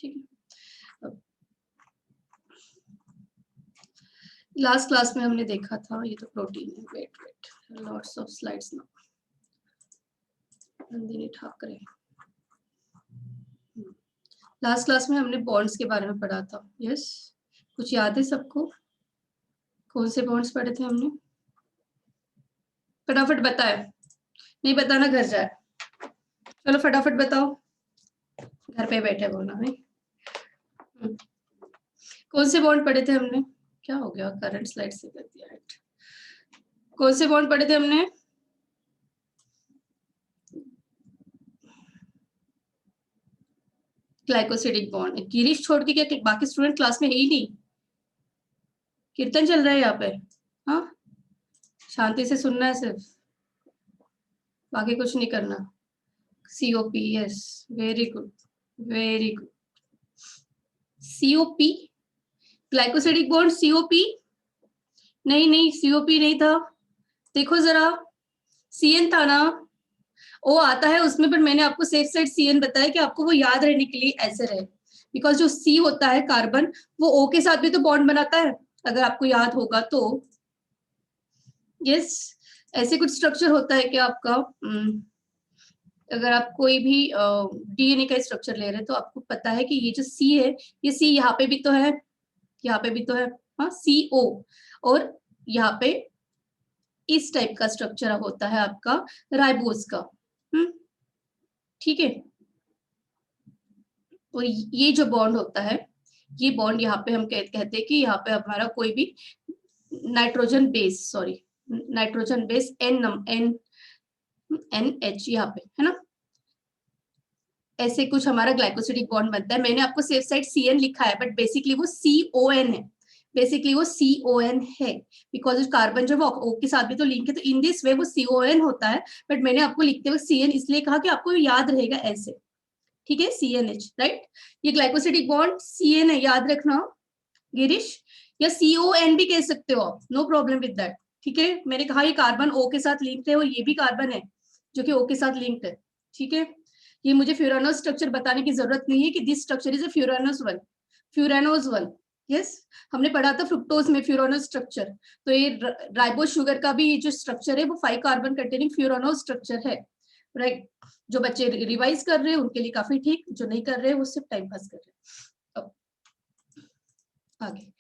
ठीक है, last class में हमने देखा था, ये तो प्रोटीन है, wait lots of slides now, Nandini Thackeray. Last class में हमने बॉन्ड्स के बारे में पढ़ा था, यस, कुछ याद है सबको? कौन से बॉन्ड्स पढ़े थे हमने? फटाफट बताए, नहीं बताना घर जाए, चलो फटाफट बताओ, घर पे बैठे बोलना है। कौन से बॉन्ड पढ़े थे हमने? क्या हो गया, करंट स्लाइड से कर दिया। कौन से बॉन्ड पढ़े थे हमने? Glycosidic bond. गिरीश छोड़ के क्या बाकी स्टूडेंट क्लास में है ही नहीं? कीर्तन चल रहा है यहाँ पे? हाँ, शांति से सुनना है सिर्फ, बाकी कुछ नहीं करना। COP, yes, very good, very good. COP, glycosidic bond, COP नहीं, COP नहीं था, देखो जरा, CN था ना, O आता है उसमें, पर मैंने आपको सेफ साइड CN बताया कि आपको वो याद रहने के लिए ऐसे रहे, बिकॉज जो C होता है कार्बन, वो O के साथ भी तो बॉन्ड बनाता है, अगर आपको याद होगा तो। यस, ऐसे कुछ स्ट्रक्चर होता है कि आपका, अगर आप कोई भी DNA का स्ट्रक्चर ले रहे हैं तो आपको पता है कि ये जो C है, ये C यहाँ पे भी तो है, यहाँ पे भी तो है, हाँ, CO, और यहाँ पे इस टाइप का स्ट्रक्चर होता है आपका राइबोस का, ठीक है। और ये जो बॉन्ड होता है, ये बॉन्ड यहाँ पे हम कहते हैं कि यहाँ पे हमारा कोई भी nitrogen base, sorry, nitrogen base NH यहाँ पे है ना, ऐसे कुछ हमारा ग्लाइकोसिडिक बॉन्ड बनता है। मैंने आपको सेफ साइड CN लिखा है, बट बेसिकली वो CON है, बेसिकली वो CON है, बिकॉज कार्बन जो वो O के साथ भी तो लिंक है, तो इन दिस वे वो CON होता है, बट मैंने आपको लिखते हुए CN इसलिए कहा कि आपको याद रहेगा ऐसे, ठीक है, CNH, राइट। ये ग्लाइकोसिडिक बॉन्ड CN है, याद रखना गिरीश, या CON भी कह सकते हो आप, नो प्रॉब्लम विद दैट, ठीक है। मैंने कहा ये कार्बन O के साथ लिंक्ड है और ये भी कार्बन है जो कि O के साथ लिंक्ड है, ठीक है। ये मुझे फ्यूरानोस स्ट्रक्चर बताने की जरूरत नहीं है कि this structure is a furanose one, yes, हमने पढ़ा था फ्रुक्टोज में फ्यूरानोस स्ट्रक्चर, तो ये राइबोस शुगर का भी ये जो स्ट्रक्चर है वो 5 कार्बन कंटेनिंग फ्यूरानोस स्ट्रक्चर है, राइट। जो बच्चे रिवाइज कर रहे हैं उनके लिए काफी ठीक, जो नहीं कर रहे हैं वो सिर्फ टाइम पास कर रहे हैं। आगे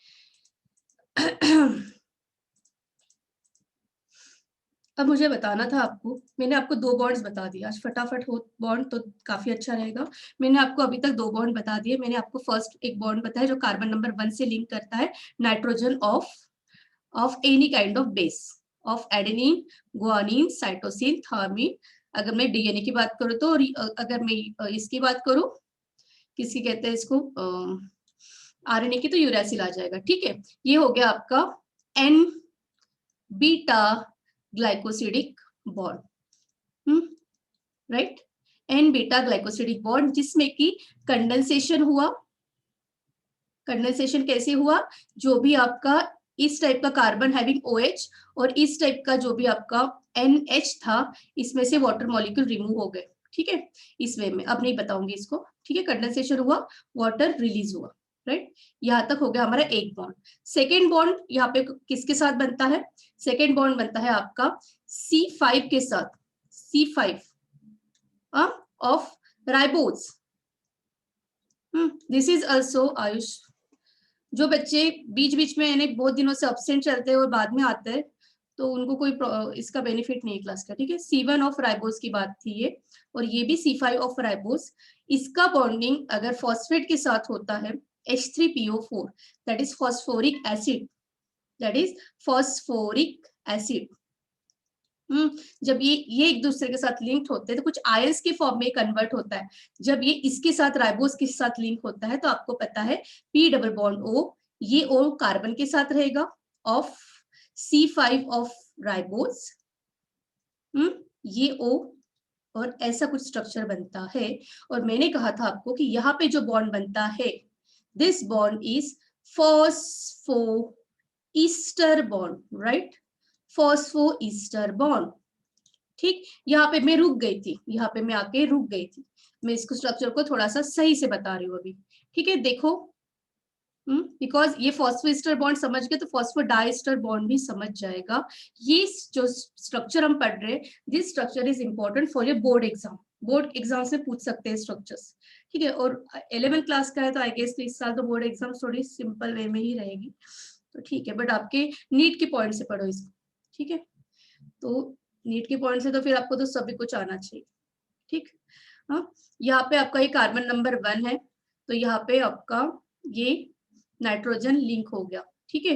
अब मुझे बताना था आपको, मैंने आपको 2 बॉन्ड्स बता दिए, आज फटाफट हो बॉन्ड तो काफी अच्छा रहेगा। मैंने आपको अभी तक 2 बॉन्ड बता दिए। मैंने आपको फर्स्ट एक बॉन्ड बताया जो कार्बन नंबर 1 से लिंक करता है nitrogen of any kind of base, of adenine, guanine, cytosine, thymine. अगर मैं DNA की बात करूँ तो, अगर मैं इसकी बात करूँ, किसकी कहते हैं इसको, RNA की, तो यूरेसिल आ जाएगा, ठीक है। ये हो गया आपका N beta glycosidic bond, right, N beta glycosidic bond, जिसमें कि कंडेंसेशन हुआ। कंडेंसेशन कैसे हुआ? जो भी आपका इस टाइप का कार्बन हैविंग OH और इस टाइप का जो भी आपका NH था, इसमें से वाटर मॉलिक्यूल रिमूव हो गए, ठीक है। इस वे में अब नहीं बताऊंगी इसको, ठीक है। कंडेंसेशन हुआ, वाटर रिलीज हुआ, राइट। यहाँ तक हो गया हमारा एक बॉन्ड। सेकेंड बॉन्ड यहाँ पे किसके साथ बनता है? सेकेंड बॉन्ड बनता है आपका C5 के साथ, C5 of ribose. This is also, Ayush, जो बच्चे बीच बीच में यानी बहुत दिनों से अब्सेंट चलते हैं और बाद में आते हैं, तो उनको कोई इसका बेनिफिट नहीं है क्लास का, ठीक है। C1 ऑफ राइबोज की बात थी ये, और ये भी C5 ऑफ राइबोज। इसका बॉन्डिंग अगर फॉस्फेट के साथ होता है H3PO4, that is phosphoric acid, that is phosphoric acid. जब ये एक दूसरे के साथ लिंक्ड होते हैं तो कुछ आयंस के फॉर्म में कन्वर्ट होता है। जब ये इसके साथ राइबोस के साथ लिंक होता है तो आपको पता है P डबल बॉन्ड O, ये O कार्बन के साथ रहेगा ऑफ C5 ऑफ राइबोस, ये O, और ऐसा कुछ स्ट्रक्चर बनता है। और मैंने कहा था आपको कि यहाँ पे जो बॉन्ड बनता है, this bond is phospho ester bond, right, phospho ester bond, ठीक, यहाँ पे मैं रुक गई थी, यहाँ पे मैं आके रुक गई थी। मैं इसको स्ट्रक्चर को थोड़ा सा सही से बता रही हूँ अभी, ठीक है। देखो, बिकॉज ये फॉस्फोएस्टर बॉन्ड समझ गए तो फॉस्फोडाइस्टर बॉन्ड भी समझ जाएगा। ये जो स्ट्रक्चर हम पढ़ रहे हैं, this structure is important for your board exam. Board exam से पूछ सकते हैं स्ट्रक्चर्स, ठीक है। और 11th क्लास का है तो आई गेस तो इस साल तो बोर्ड एग्जाम थोड़ी सिंपल वे में ही रहेगी, तो ठीक है। बट आपके नीट के पॉइंट से पढ़ो इसको, ठीक है। तो नीट के पॉइंट से तो फिर आपको तो सभी कुछ आना चाहिए, ठीक। हाँ, यहाँ पे आपका ये कार्बन नंबर 1 है, तो यहाँ पे आपका ये नाइट्रोजन लिंक हो गया, ठीक है।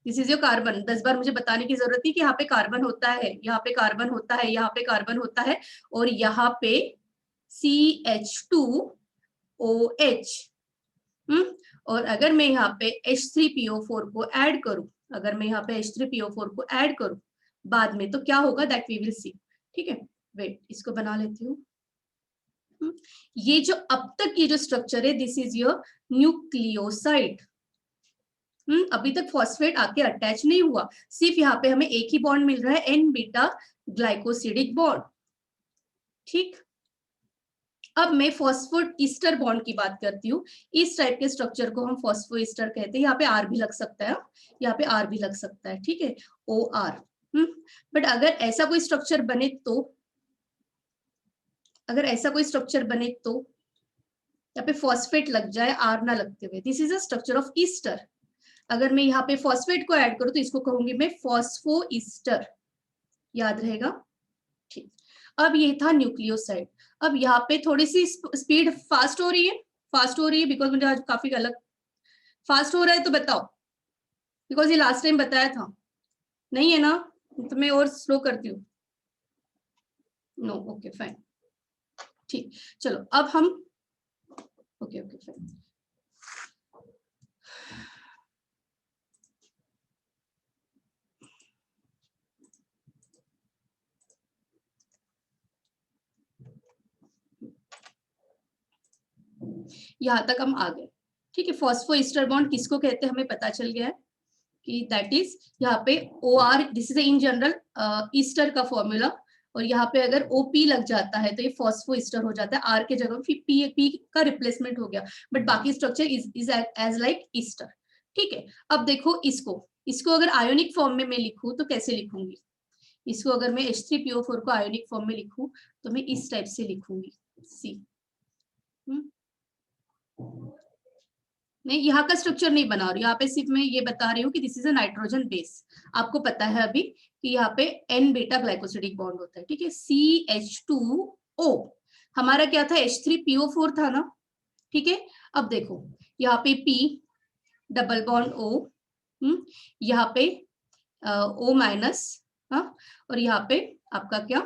This is your carbon. 10 बार मुझे बताने की जरूरत नहीं कि यहाँ पे कार्बन होता है, यहाँ पे कार्बन होता है, यहाँ पे कार्बन होता है, और यहाँ पे CH2OH। और अगर मैं यहाँ पे H3PO4 को ऐड करूं, अगर मैं यहाँ पे H3PO4 को ऐड करूं बाद में, तो क्या होगा दैट वी विल सी, ठीक है। वेट, इसको बना लेती हूँ। ये जो अब तक ये जो स्ट्रक्चर है, दिस इज योर न्यूक्लियोसाइड। अभी तक फॉस्फेट आके अटैच नहीं हुआ, सिर्फ यहाँ पे हमें एक ही बॉन्ड मिल रहा है, एन बीटा ग्लाइकोसिडिक बॉन्ड, ठीक। अब मैं फॉस्फोईस्टर बॉन्ड की बात करती हूँ। इस टाइप के स्ट्रक्चर को हम फॉस्फोईस्टर कहते हैं। यहाँ पे आर भी लग सकता है, यहाँ पे आर भी लग सकता है, ठीक है, OR। बट अगर ऐसा कोई स्ट्रक्चर बने तो, अगर ऐसा कोई स्ट्रक्चर बने तो यहाँ पे फॉस्फेट लग जाए आर ना लगते हुए, this is a structure of Easter. अगर मैं यहाँ पे फॉस्फेट को ऐड करूं तो इसको कहूंगी मैं फॉस्फोईस्टर, याद रहेगा, ठीक। अब ये था न्यूक्लियोसाइड। अब यहाँ पे थोड़ी सी स्पीड फास्ट हो रही है, फास्ट हो रही है बिकॉज मुझे आज काफी अलग फास्ट हो रहा है, तो बताओ, बिकॉज ये लास्ट टाइम बताया था, नहीं है ना, तो मैं और स्लो करती हूँ। नो, ओके फाइन, ठीक। चलो अब हम, ओके ओके फाइन। यहाँ तक हम आ गए, ठीक है। फॉस्फोईस्टर बॉन्ड किसको कहते हैं हमें पता चल गया है कि दैट इज यहाँ पे OR, this is in general Easter का फॉर्मूला। और यहाँ पे अगर OP लग जाता है तो ये फॉस्फोईस्टर हो जाता है, R के जगह फिर P का रिप्लेसमेंट हो गया, बट बाकी structure is as like ester, ठीक है। अब देखो इसको अगर आयोनिक फॉर्म में मैं लिखूं तो कैसे लिखूंगी, इसको अगर मैं H3PO4 को आयोनिक फॉर्म में लिखूं तो मैं इस टाइप से लिखूंगी, C। मैं यहाँ का स्ट्रक्चर नहीं बना रही हूँ, यहाँ पे सिर्फ मैं ये बता रही हूँ कि this is a nitrogen base. आपको पता है अभी कि यहाँ पे N बीटा ग्लाइकोसिडिक बॉन्ड होता है, ठीक है। CH2O हमारा क्या था, H3PO4 था ना, ठीक है। अब देखो यहाँ पे P डबल बॉन्ड O, यहाँ पे O माइनस, और यहाँ पे आपका क्या,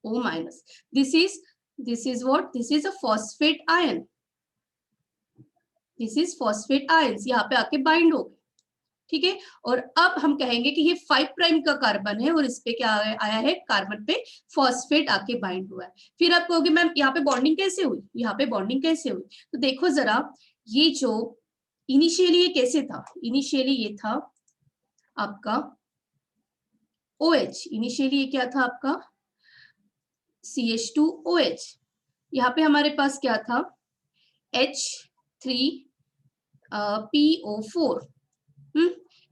O minus. This is what, this is a phosphate ion, this is phosphate ions, यहाँ पे आके बाइंड हो गए, ठीक है। और अब हम कहेंगे कि ये 5 प्राइम का कार्बन है और इस पे क्या आया है, कार्बन पे फॉस्फेट आके बाइंड हुआ है। फिर आप कहोगे मैम यहाँ पे बॉन्डिंग कैसे हुई, यहाँ पे बॉन्डिंग कैसे हुई, तो देखो जरा, ये जो इनिशियली ये कैसे था, इनिशियली ये था आपका OH, इनिशियली ये क्या था आपका CH2OH। यहाँ पे हमारे पास क्या था, H3PO4,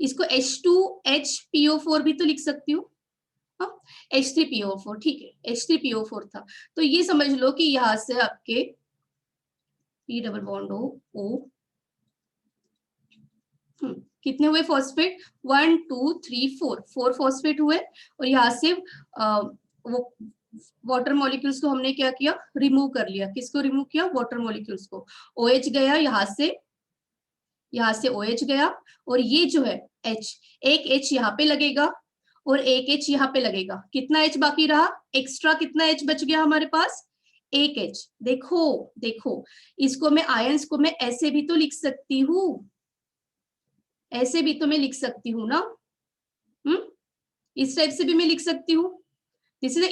इसको H2HPO4 भी तो लिख सकती हूँ, H3PO4, ठीक है, H3PO4 था। तो ये समझ लो कि यहाँ से आपके P डबल बॉन्ड O, कितने हुए फॉस्फेट, 1 2 3 4 फॉस्फेट हुए। और यहाँ से वो वाटर मॉलिक्यूल्स को हमने क्या किया, रिमूव कर लिया। किसको रिमूव किया, वाटर मॉलिक्यूल्स को। OH गया यहाँ से OH गया, और ये जो है H, एक H यहाँ पे लगेगा और एक H यहाँ पे लगेगा, कितना H बाकी रहा, एक्स्ट्रा कितना H बच गया हमारे पास, एक H। देखो इसको मैं आयंस को मैं ऐसे भी तो लिख सकती हूँ, ऐसे भी तो मैं लिख सकती हूँ ना, इस टाइप से भी मैं लिख सकती हूँ। This is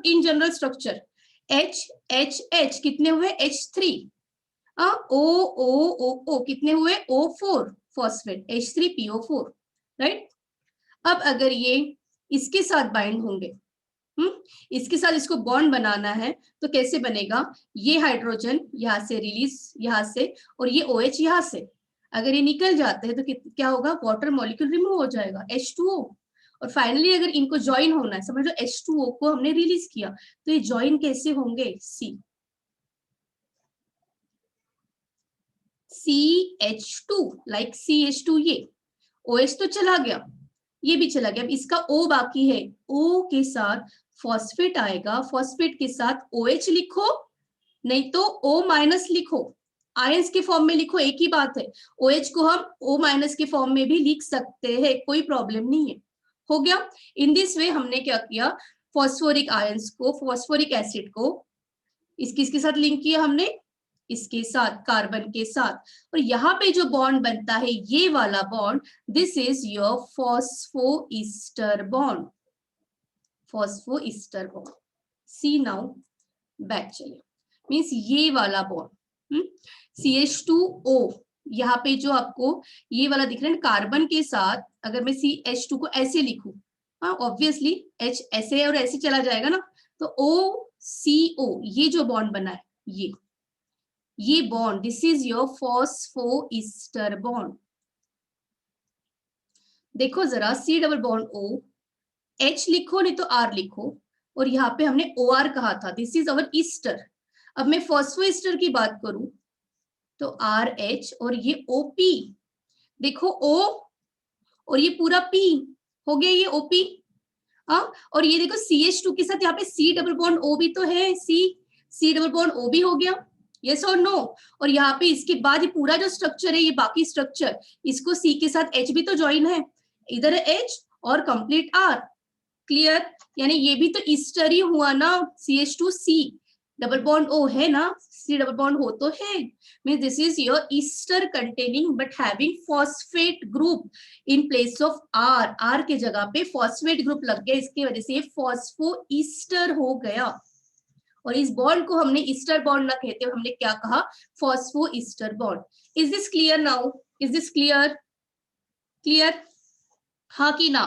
in general structure, H कितने हुए, H3, O कितने हुए, O4 फॉस्फेट, H3PO4, राइट। अब अगर ये इसके साथ बाइंड होंगे इसके साथ इसको बॉन्ड बनाना है तो कैसे बनेगा, ये हाइड्रोजन यहाँ से रिलीज, यहाँ से, और ये OH यहाँ से, अगर ये निकल जाते हैं तो क्या होगा, वाटर मॉलिक्यूल रिमूव हो जाएगा, H2O। और फाइनली अगर इनको ज्वाइन होना है, समझ लो H2O को हमने रिलीज किया, तो ये ज्वाइन कैसे होंगे, CH2, लाइक CH2, ये OH तो चला गया, ये भी चला गया, अब इसका O बाकी है, O के साथ फॉस्फेट आएगा, फॉस्फेट के साथ OH लिखो, नहीं तो O- लिखो, आयंस के फॉर्म में लिखो, एक ही बात है। OH को हम O- के फॉर्म में भी लिख सकते हैं, कोई प्रॉब्लम नहीं है। हो गया। इन दिस वे हमने क्या किया, फॉस्फोरिक आयंस को, फॉस्फोरिक एसिड को किसके साथ लिंक किया हमने, इसके साथ, कार्बन के साथ, और यहाँ पे जो बॉन्ड बनता है ये वाला bond, this is your phosphoester bond, phosphoester bond. See now back चलिए, मीन्स ये वाला बॉन्ड CH2O, यहाँ पे जो आपको ये वाला दिख रहा है कार्बन के साथ, अगर मैं CH2 को ऐसे लिखूं, हाँ ऑब्वियसली H ऐसे और ऐसे चला जाएगा ना, तो OCO, ये जो बॉन्ड बना है ये bond, this is your phosphoester bond. देखो जरा, C double bond O, H लिखो नहीं तो R लिखो, और यहाँ पे हमने OR कहा था, दिस इज अवर ईस्टर। अब मैं फॉस्फोईस्टर की बात करूं तो RH, और ये OP, देखो O और ये पूरा P हो गया, ये OP। और ये देखो CH2 के साथ यहाँ पे C डबल बॉन्ड O भी तो है, C डबल बॉन्ड O भी हो गया, यस और नो। और यहाँ पे इसके बाद ये पूरा जो स्ट्रक्चर है, ये बाकी स्ट्रक्चर, इसको C के साथ H भी तो ज्वाइन है, इधर है H और कंप्लीट R, क्लियर। यानी ये भी तो ईस्टर ही हुआ ना, CH2C डबल बॉन्ड O है ना, C डबल बॉन्ड हो तो है, mean this is your Easter containing but having phosphate group in place of R के जगह पे फॉस्फेट ग्रुप लग गया, इसकी वजह से ये फॉस्फो ईस्टर हो गया। और इस बॉन्ड को हमने ईस्टर बॉन्ड ना कहते हुए हमने क्या कहा, phospho ester bond. Is this clear now, is this clear, clear हाँ कि ना।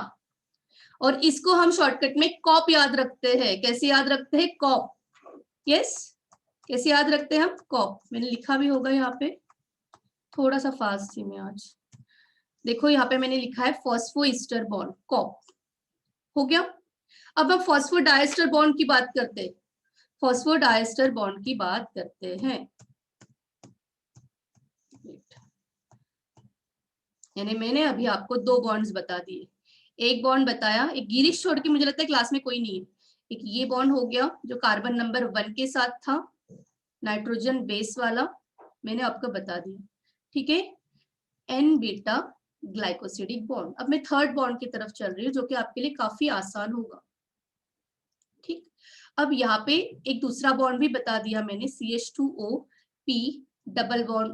और इसको हम शॉर्टकट में कॉप याद रखते हैं, कैसे याद रखते हैं, कॉप, यस कैसे याद रखते हैं हम, कॉप। मैंने लिखा भी होगा यहाँ पे, थोड़ा सा फास्ट थी मैं आज, देखो यहाँ पे मैंने लिखा है फॉस्फोईस्टर बॉन्ड, कॉप हो गया। अब हम फॉस्फोडाइस्टर बॉन्ड की बात करते हैं, फॉस्फोडाइस्टर बॉन्ड की बात करते हैं। यानी मैंने अभी आपको दो बॉन्ड्स बता दिए, एक बॉन्ड बताया, एक गिरीश छोड़ के मुझे लगता है क्लास में कोई नहीं है, एक ये बॉन्ड हो गया जो कार्बन नंबर 1 के साथ था, नाइट्रोजन बेस वाला, मैंने आपको बता दिया, ठीक है, एन बीटा ग्लाइकोसिडिक बॉन्ड। अब मैं थर्ड बॉन्ड की तरफ चल रही हूँ जो कि आपके लिए काफी आसान होगा, ठीक। अब यहाँ पे एक दूसरा बॉन्ड भी बता दिया मैंने, CH2O P double bond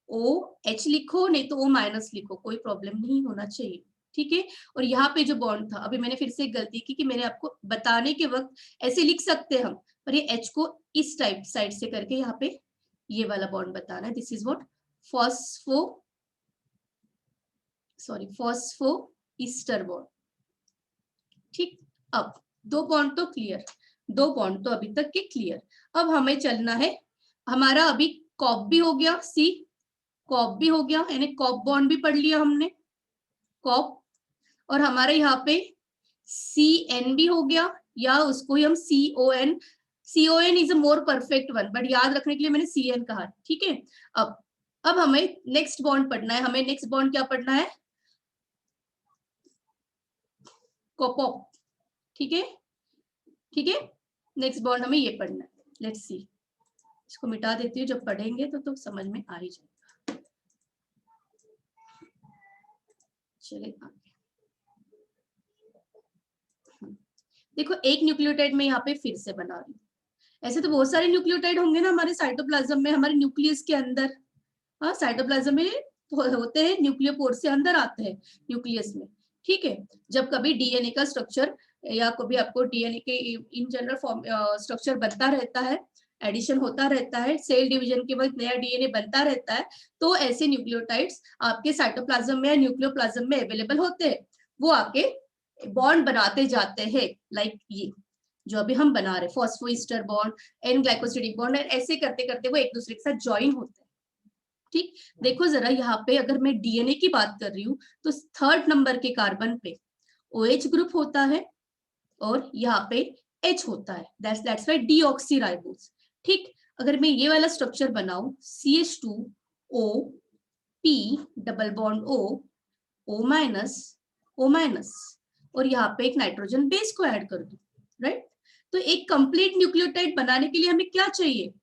OH लिखो नहीं तो O- लिखो, कोई प्रॉब्लम नहीं होना चाहिए, ठीक है। और यहाँ पे जो बॉन्ड था, अभी मैंने फिर से एक गलती की कि मैंने आपको बताने के वक्त ऐसे लिख सकते हम, पर ये H को इस टाइप साइड से करके यहाँ पे ये वाला बॉन्ड बताना है, this is what phospho ester bond, ठीक। अब दो बॉन्ड तो क्लियर, दो बॉन्ड तो अभी तक के क्लियर। अब हमें चलना है, हमारा अभी कॉप भी हो गया, सी कॉप भी हो गया, यानी कॉप बॉन्ड भी पढ़ लिया हमने, कॉप। और हमारे यहाँ पे CN भी हो गया, या उसको ही हम CON is a more perfect one, but याद रखने के लिए मैंने CN कहा, ठीक है। अब हमें नेक्स्ट बॉन्ड पढ़ना है, हमें नेक्स्ट बॉन्ड क्या पढ़ना है, कोपॉप, ठीक है, ठीक है। नेक्स्ट बॉन्ड हमें ये पढ़ना है, लेट्स सी, इसको मिटा देती हूँ, जब पढ़ेंगे तो समझ में आ ही जाएगा। चलिए आगे, देखो एक न्यूक्लियोटाइड में यहाँ पे फिर से बना रही हूँ, ऐसे तो बहुत सारे न्यूक्लियोटाइड होंगे ना हमारे साइटोप्लाज्म में, हमारे न्यूक्लियस के अंदर, हाँ साइटोप्लाज्म में होते हैं, न्यूक्लियोपोर से अंदर आते हैं न्यूक्लियस में, ठीक है। जब कभी डीएनए का स्ट्रक्चर या कभी आपको डीएनए के इन जनरल फॉर्म स्ट्रक्चर बनता रहता है, एडिशन होता रहता है, सेल डिवीजन के वक्त नया डीएनए बनता रहता है, तो ऐसे न्यूक्लियोटाइड्स आपके साइटोप्लाज्म में या न्यूक्लियोप्लाज्म में अवेलेबल होते हैं, वो आपके बॉन्ड बनाते जाते हैं, लाइक ये जो अभी हम बना रहे फॉस्फोइस्टर बॉन्ड, एन ग्लाइकोसिडिक बॉन्ड, ऐसे करते करते वो एक दूसरे के साथ ज्वाइन होते हैं। ठीक, देखो जरा यहाँ पे अगर मैं डीएनए की बात कर रही हूँ तो थर्ड नंबर के कार्बन पे OH ग्रुप होता है और यहाँ पे H होता है, दैट्स व्हाई डीऑक्सीराइबोज। ठीक, अगर मैं ये वाला स्ट्रक्चर बनाऊं CH2O P double bond O minus O minus और यहाँ पे एक नाइट्रोजन बेस को ऐड कर दूं, राइट। तो एक कंप्लीट न्यूक्लियोटाइड बनाने के लिए हमें क्या चाहिए,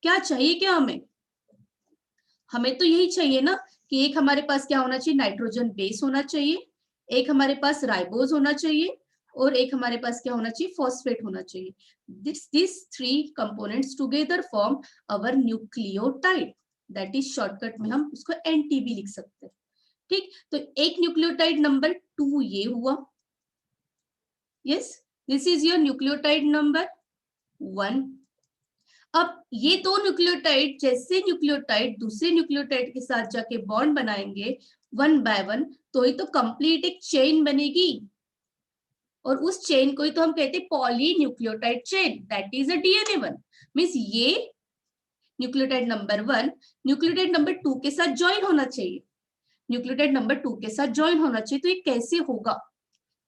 क्या चाहिए, क्या हमें तो यही चाहिए ना कि एक हमारे पास क्या होना चाहिए, नाइट्रोजन बेस होना चाहिए, एक हमारे पास राइबोज होना चाहिए और एक हमारे पास क्या होना चाहिए, फॉस्फेट होना चाहिए। This three components together form our nucleotide, that is shortcut में हम उसको NTB लिख सकते हैं। ठीक, तो एक न्यूक्लियोटाइड नंबर 2 ये हुआ, yes this is your nucleotide number 1। अब ये दो न्यूक्लियोटाइड जैसे न्यूक्लियोटाइड दूसरे न्यूक्लियोटाइड के साथ जाके बॉन्ड बनाएंगे 1 बाय 1, तो ही तो कंप्लीट एक चेन बनेगी और उस चेन को ही तो हम कहते हैं polynucleotide chain, that is a DNA1। Means ये न्यूक्लियोटाइड नंबर 1 न्यूक्लियोटाइड नंबर 2 के साथ ज्वाइन होना चाहिए, न्यूक्लियोटाइड नंबर 2 के साथ ज्वाइन होना चाहिए। तो ये कैसे होगा,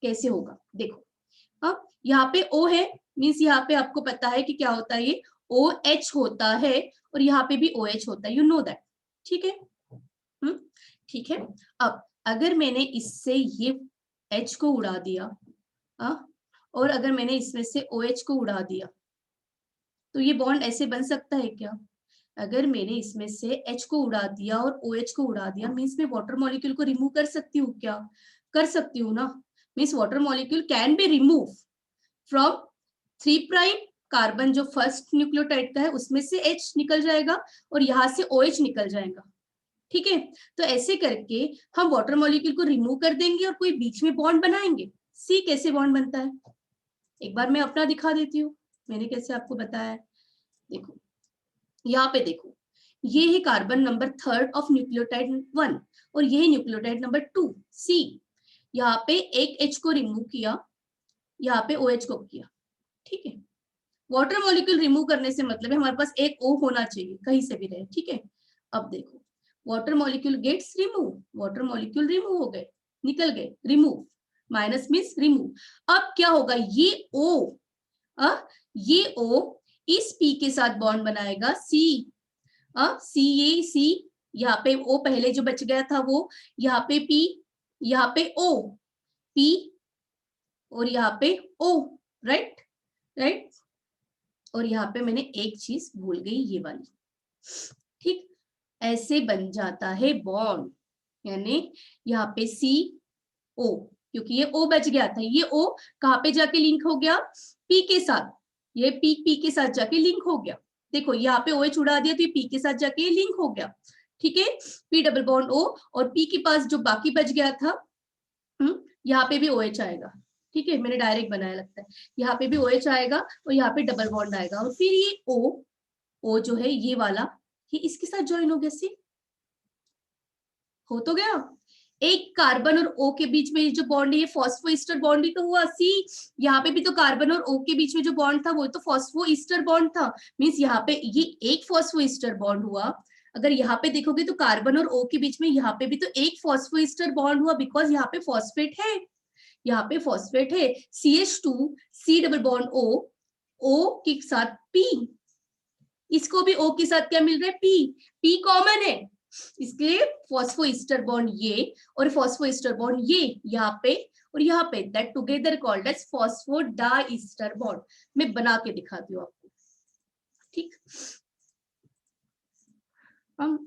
कैसे होगा, देखो अब यहाँ पे O है, मींस यहाँ पे आपको पता है कि क्या होता है, ये OH होता है और यहाँ पे भी OH होता है, यू नो दैट। ठीक है, ठीक है। अब अगर मैंने इससे ये H को उड़ा दिया और अगर मैंने इसमें से OH को उड़ा दिया तो ये बॉन्ड ऐसे बन सकता है क्या, अगर मैंने इसमें से H को उड़ा दिया और OH को उड़ा दिया, मींस मैं वाटर मॉलिक्यूल को रिमूव कर सकती हूँ क्या, कर सकती हूँ ना। Means water molecule can be remove from 3 prime carbon जो फर्स्ट न्यूक्लियोटाइड का है उसमें से H निकल जाएगा और यहाँ से OH निकल जाएगा। ठीक है, तो ऐसे करके हम वाटर मॉलिक्यूल को रिमूव कर देंगे और कोई बीच में बॉन्ड बनाएंगे। सी कैसे बॉन्ड बनता है, एक बार मैं अपना दिखा देती हूँ, मैंने कैसे आपको बताया है। देखो यहाँ पे देखो, ये है कार्बन नंबर 3 ऑफ न्यूक्लियोटाइड 1 और ये है न्यूक्लियोटाइड नंबर 2 C। यहाँ पे एक H को रिमूव किया, यहाँ पे OH को किया। ठीक है, वाटर मॉलिक्यूल रिमूव करने से मतलब है हमारे पास एक O होना चाहिए कहीं से भी रहे। ठीक है, अब देखो water molecule gets remove, water molecule remove हो गए, निकल गए, रिमूव, माइनस मींस रिमूव। अब क्या होगा, ये O इस P के साथ बॉन्ड बनाएगा C, ये C, यहाँ पे O पहले जो बच गया था वो, यहाँ पे P, यहाँ पे O, P और यहाँ पे O, राइट राइट। और यहाँ पे मैंने एक चीज भूल गई, ये वाली। ठीक, ऐसे बन जाता है बॉन्ड, यानी यहाँ पे CO, क्योंकि ये O बच गया था, ये O कहाँ पे जाके लिंक हो गया, P के साथ, ये P के साथ जाके लिंक हो गया। देखो यहाँ पे OH उड़ा दिया तो ये P के साथ जाके लिंक हो गया। ठीक है, P डबल बॉन्ड O और P के पास जो बाकी बच गया था, यहाँ पे भी OH आएगा। ठीक है, मैंने डायरेक्ट बनाया लगता है, यहाँ पे भी OH आएगा और यहाँ पे डबल बॉन्ड आएगा और फिर ये O जो है ये वाला, ये इसके साथ ज्वाइन हो गया। सी हो तो गया, एक कार्बन और O के बीच में जो बॉन्ड है ये फॉस्फोइस्टर बॉन्ड ही तो हुआ। सी यहाँ पे भी तो कार्बन और O के बीच में जो बॉन्ड था वो तो फॉस्फोइस्टर बॉन्ड था, मींस यहाँ पे ये एक फॉस्फोइस्टर बॉन्ड हुआ। अगर यहाँ पे देखोगे तो कार्बन और O के बीच में यहाँ पे भी तो एक फॉस्फोइस्टर बॉन्ड हुआ, बिकॉज यहाँ पे फॉस्फेट है, यहाँ पे फॉस्फेट है। CH2 C double bond O के साथ P, इसको भी O के साथ क्या मिल रहा है, P कॉमन है, इसलिए फॉस्फोइस्टर बॉन्ड ये और फॉस्फोइस्टर बॉन्ड ये यहाँ पे और यहाँ पे, that together called as phosphodiester bond. मैं बना के दिखाती हूँ आपको। ठीक, हम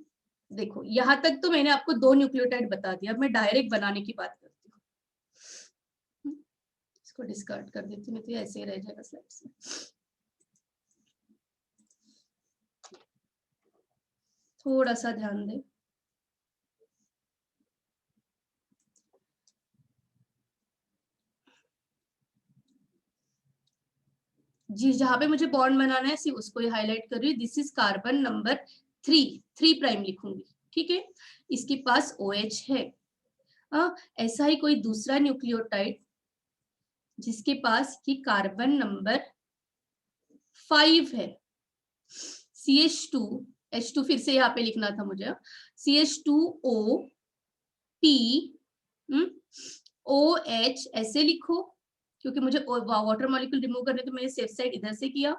देखो यहाँ तक तो मैंने आपको 2 न्यूक्लियोटाइड बता दिया, अब मैं डायरेक्ट बनाने की बात करती हूँ। इसको डिस्कार्ड कर देती हूँ, तो ऐसे ही रह जाएगा स्लाइड्स में। थोड़ा सा ध्यान दें। जी, जहां पे मुझे बॉन्ड बनाना है सिर्फ उसको ही हाईलाइट कर रही हूँ। This is carbon number 3 prime लिखूंगी। ठीक है, इसके पास OH है। ऐसा ही कोई दूसरा न्यूक्लियोटाइड जिसके पास ये कार्बन नंबर 5 है, CH2, H2 फिर से यहाँ पे लिखना था मुझे, CH2O P OH ऐसे लिखो, क्योंकि मुझे वाटर मॉलिक्यूल रिमूव करने तो मैंने सेफ साइड इधर से किया,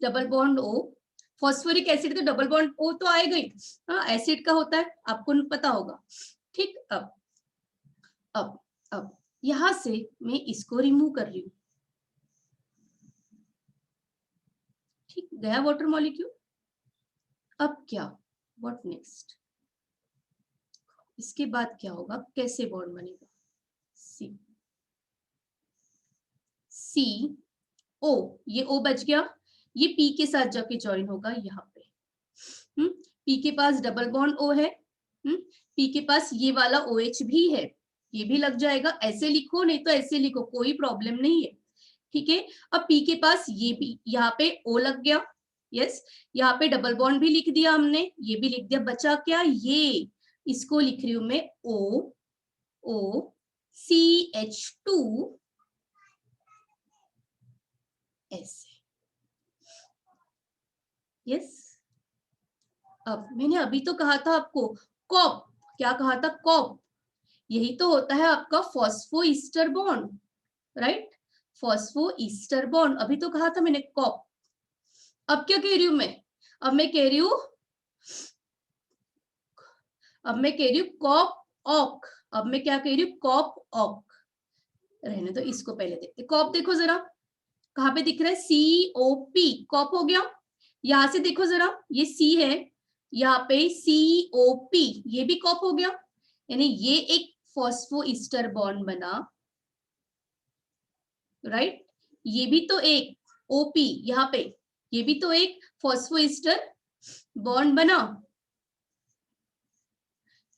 double bond O, phosphoric acid तो डबल बॉन्ड O तो आएगा ही, हाँ एसिड का होता है, आपको पता होगा, ठीक। अब यहां से मैं इसको रिमूव कर रही हूँ, ठीक, गया वाटर मॉलिक्यूल। अब क्या, व्हाट नेक्स्ट, इसके बाद क्या होगा, कैसे बॉन्ड बनेगा, सी ओ, ये O बच गया, ये P के साथ जाके ज्वाइन होगा यहाँ पे, P के पास डबल बॉन्ड O है, P के पास ये वाला OH भी है, ये भी लग जाएगा, ऐसे लिखो नहीं तो ऐसे लिखो, कोई प्रॉब्लम नहीं है, ठीक है। अब P के पास ये भी, यहाँ पे O लग गया, यस, यहाँ पे डबल बॉन्ड भी लिख दिया हमने, ये भी लिख दिया, बचा क्या, ये, इसको लिख रही हूं मैं O CH2 ऐसे, यस। अब मैंने अभी तो कहा था आपको कॉप, क्या कहा था, कॉप, यही तो होता है आपका phospho ester bond, right, phospho ester bond, अभी तो कहा था मैंने कॉप। अब क्या कह रही हूं मैं, अब मैं कह रही हूं कॉप ऑक, अब मैं क्या कह रही हूँ, कॉप ऑक, रहने दो इसको, पहले देखते, कॉप देखो जरा कहाँ पे दिख रहा है, COP, कॉप हो गया। यहां से देखो जरा, ये C है, यहाँ पे COP, ये भी कॉप हो गया, यानी ये एक फॉस्फो ईस्टर बॉन्ड बना, राइट, ये भी तो एक OP, यहाँ पे ये भी तो एक फॉस्फो ईस्टर बॉन्ड बना,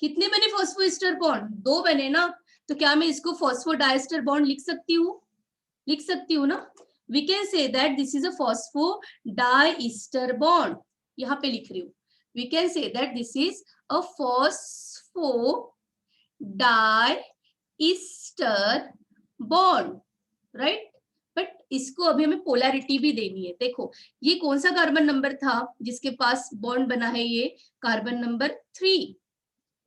कितने बने फॉस्फो ईस्टर बॉन्ड, 2 बने ना, तो क्या मैं इसको फॉस्फो डाइस्टर बॉन्ड लिख सकती हूँ ना, we can say that this is a phosphodiester bond, यहाँ पे लिख रही हूँ, we can say that this is a phosphodiester bond, right, but इसको अभी हमें पोलैरिटी भी देनी है, देखो ये कौन सा कार्बन नंबर था जिसके पास बॉन्ड बना है, ये कार्बन नंबर 3,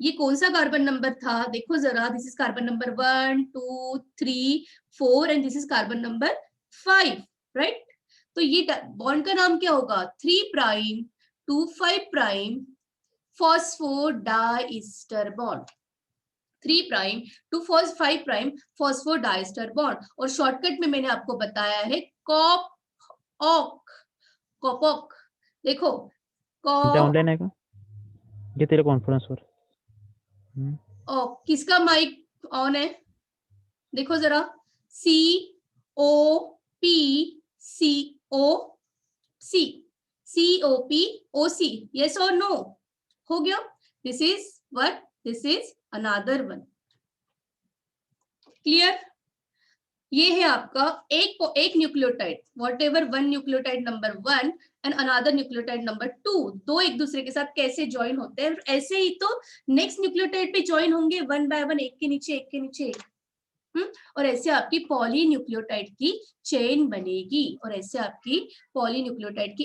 ये कौन सा कार्बन नंबर था, देखो जरा, this is carbon number 1 2 3 4 and this is carbon number 5, right, तो ये बॉन्ड का नाम क्या होगा, 3 prime to 5 prime phosphodiester bond, 3 prime to 5 prime phosphodiester bond, और शॉर्टकट में मैंने आपको बताया है कॉप-ऑक, कॉप-ऑक, देखो ऑनलाइन है क्या, ये तेरे कॉन्फ्रेंस पर, किसका माइक ऑन है, देखो जरा, COP yes or no, हो गया, this is what, this is another one, clear, ये है आपका एक nucleotide, what ever one nucleotide number 1 and another nucleotide number 2, दो एक दूसरे के साथ कैसे ज्वाइन होते हैं, ऐसे ही तो नेक्स्ट न्यूक्लियोटाइड पे ज्वाइन होंगे, 1 बाय 1, एक के नीचे एक, और ऐसे आपकी पॉलीन्यूक्लियोटाइड की चेन बनेगी, और ऐसे आपकी पॉलीन्यूक्लियोटाइड की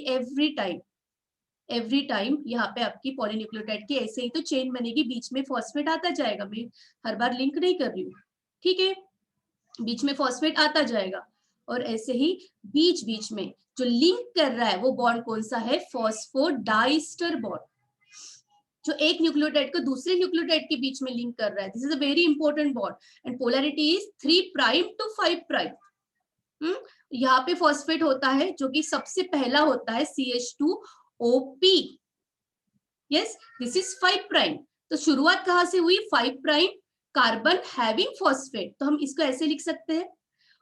एवरी टाइम यहाँ पे आपकी पॉलीन्यूक्लियोटाइड की ऐसे ही तो चेन बनेगी, बीच में फॉस्फेट आता जाएगा, मैं हर बार लिंक नहीं कर रही हूँ, ठीक है, बीच में फॉस्फेट आता जाएगा, और ऐसे ही बीच बीच में जो लिंक कर रहा है वो बॉन्ड कौन सा है, फॉस्फोडाइस्टर बॉन्ड, जो एक न्यूक्लियोटाइड को दूसरे न्यूक्लियोटाइड के बीच में लिंक कर रहा है, this is a very important bond, and polarity is 3 prime to 5 prime, यहाँ पे फॉस्फेट होता है जो कि सबसे पहला होता है CH2OP, yes, this is 5 prime, तो शुरुआत कहां से हुई, 5 प्राइम कार्बन हैविंग फॉस्फेट, तो हम इसको ऐसे लिख सकते हैं,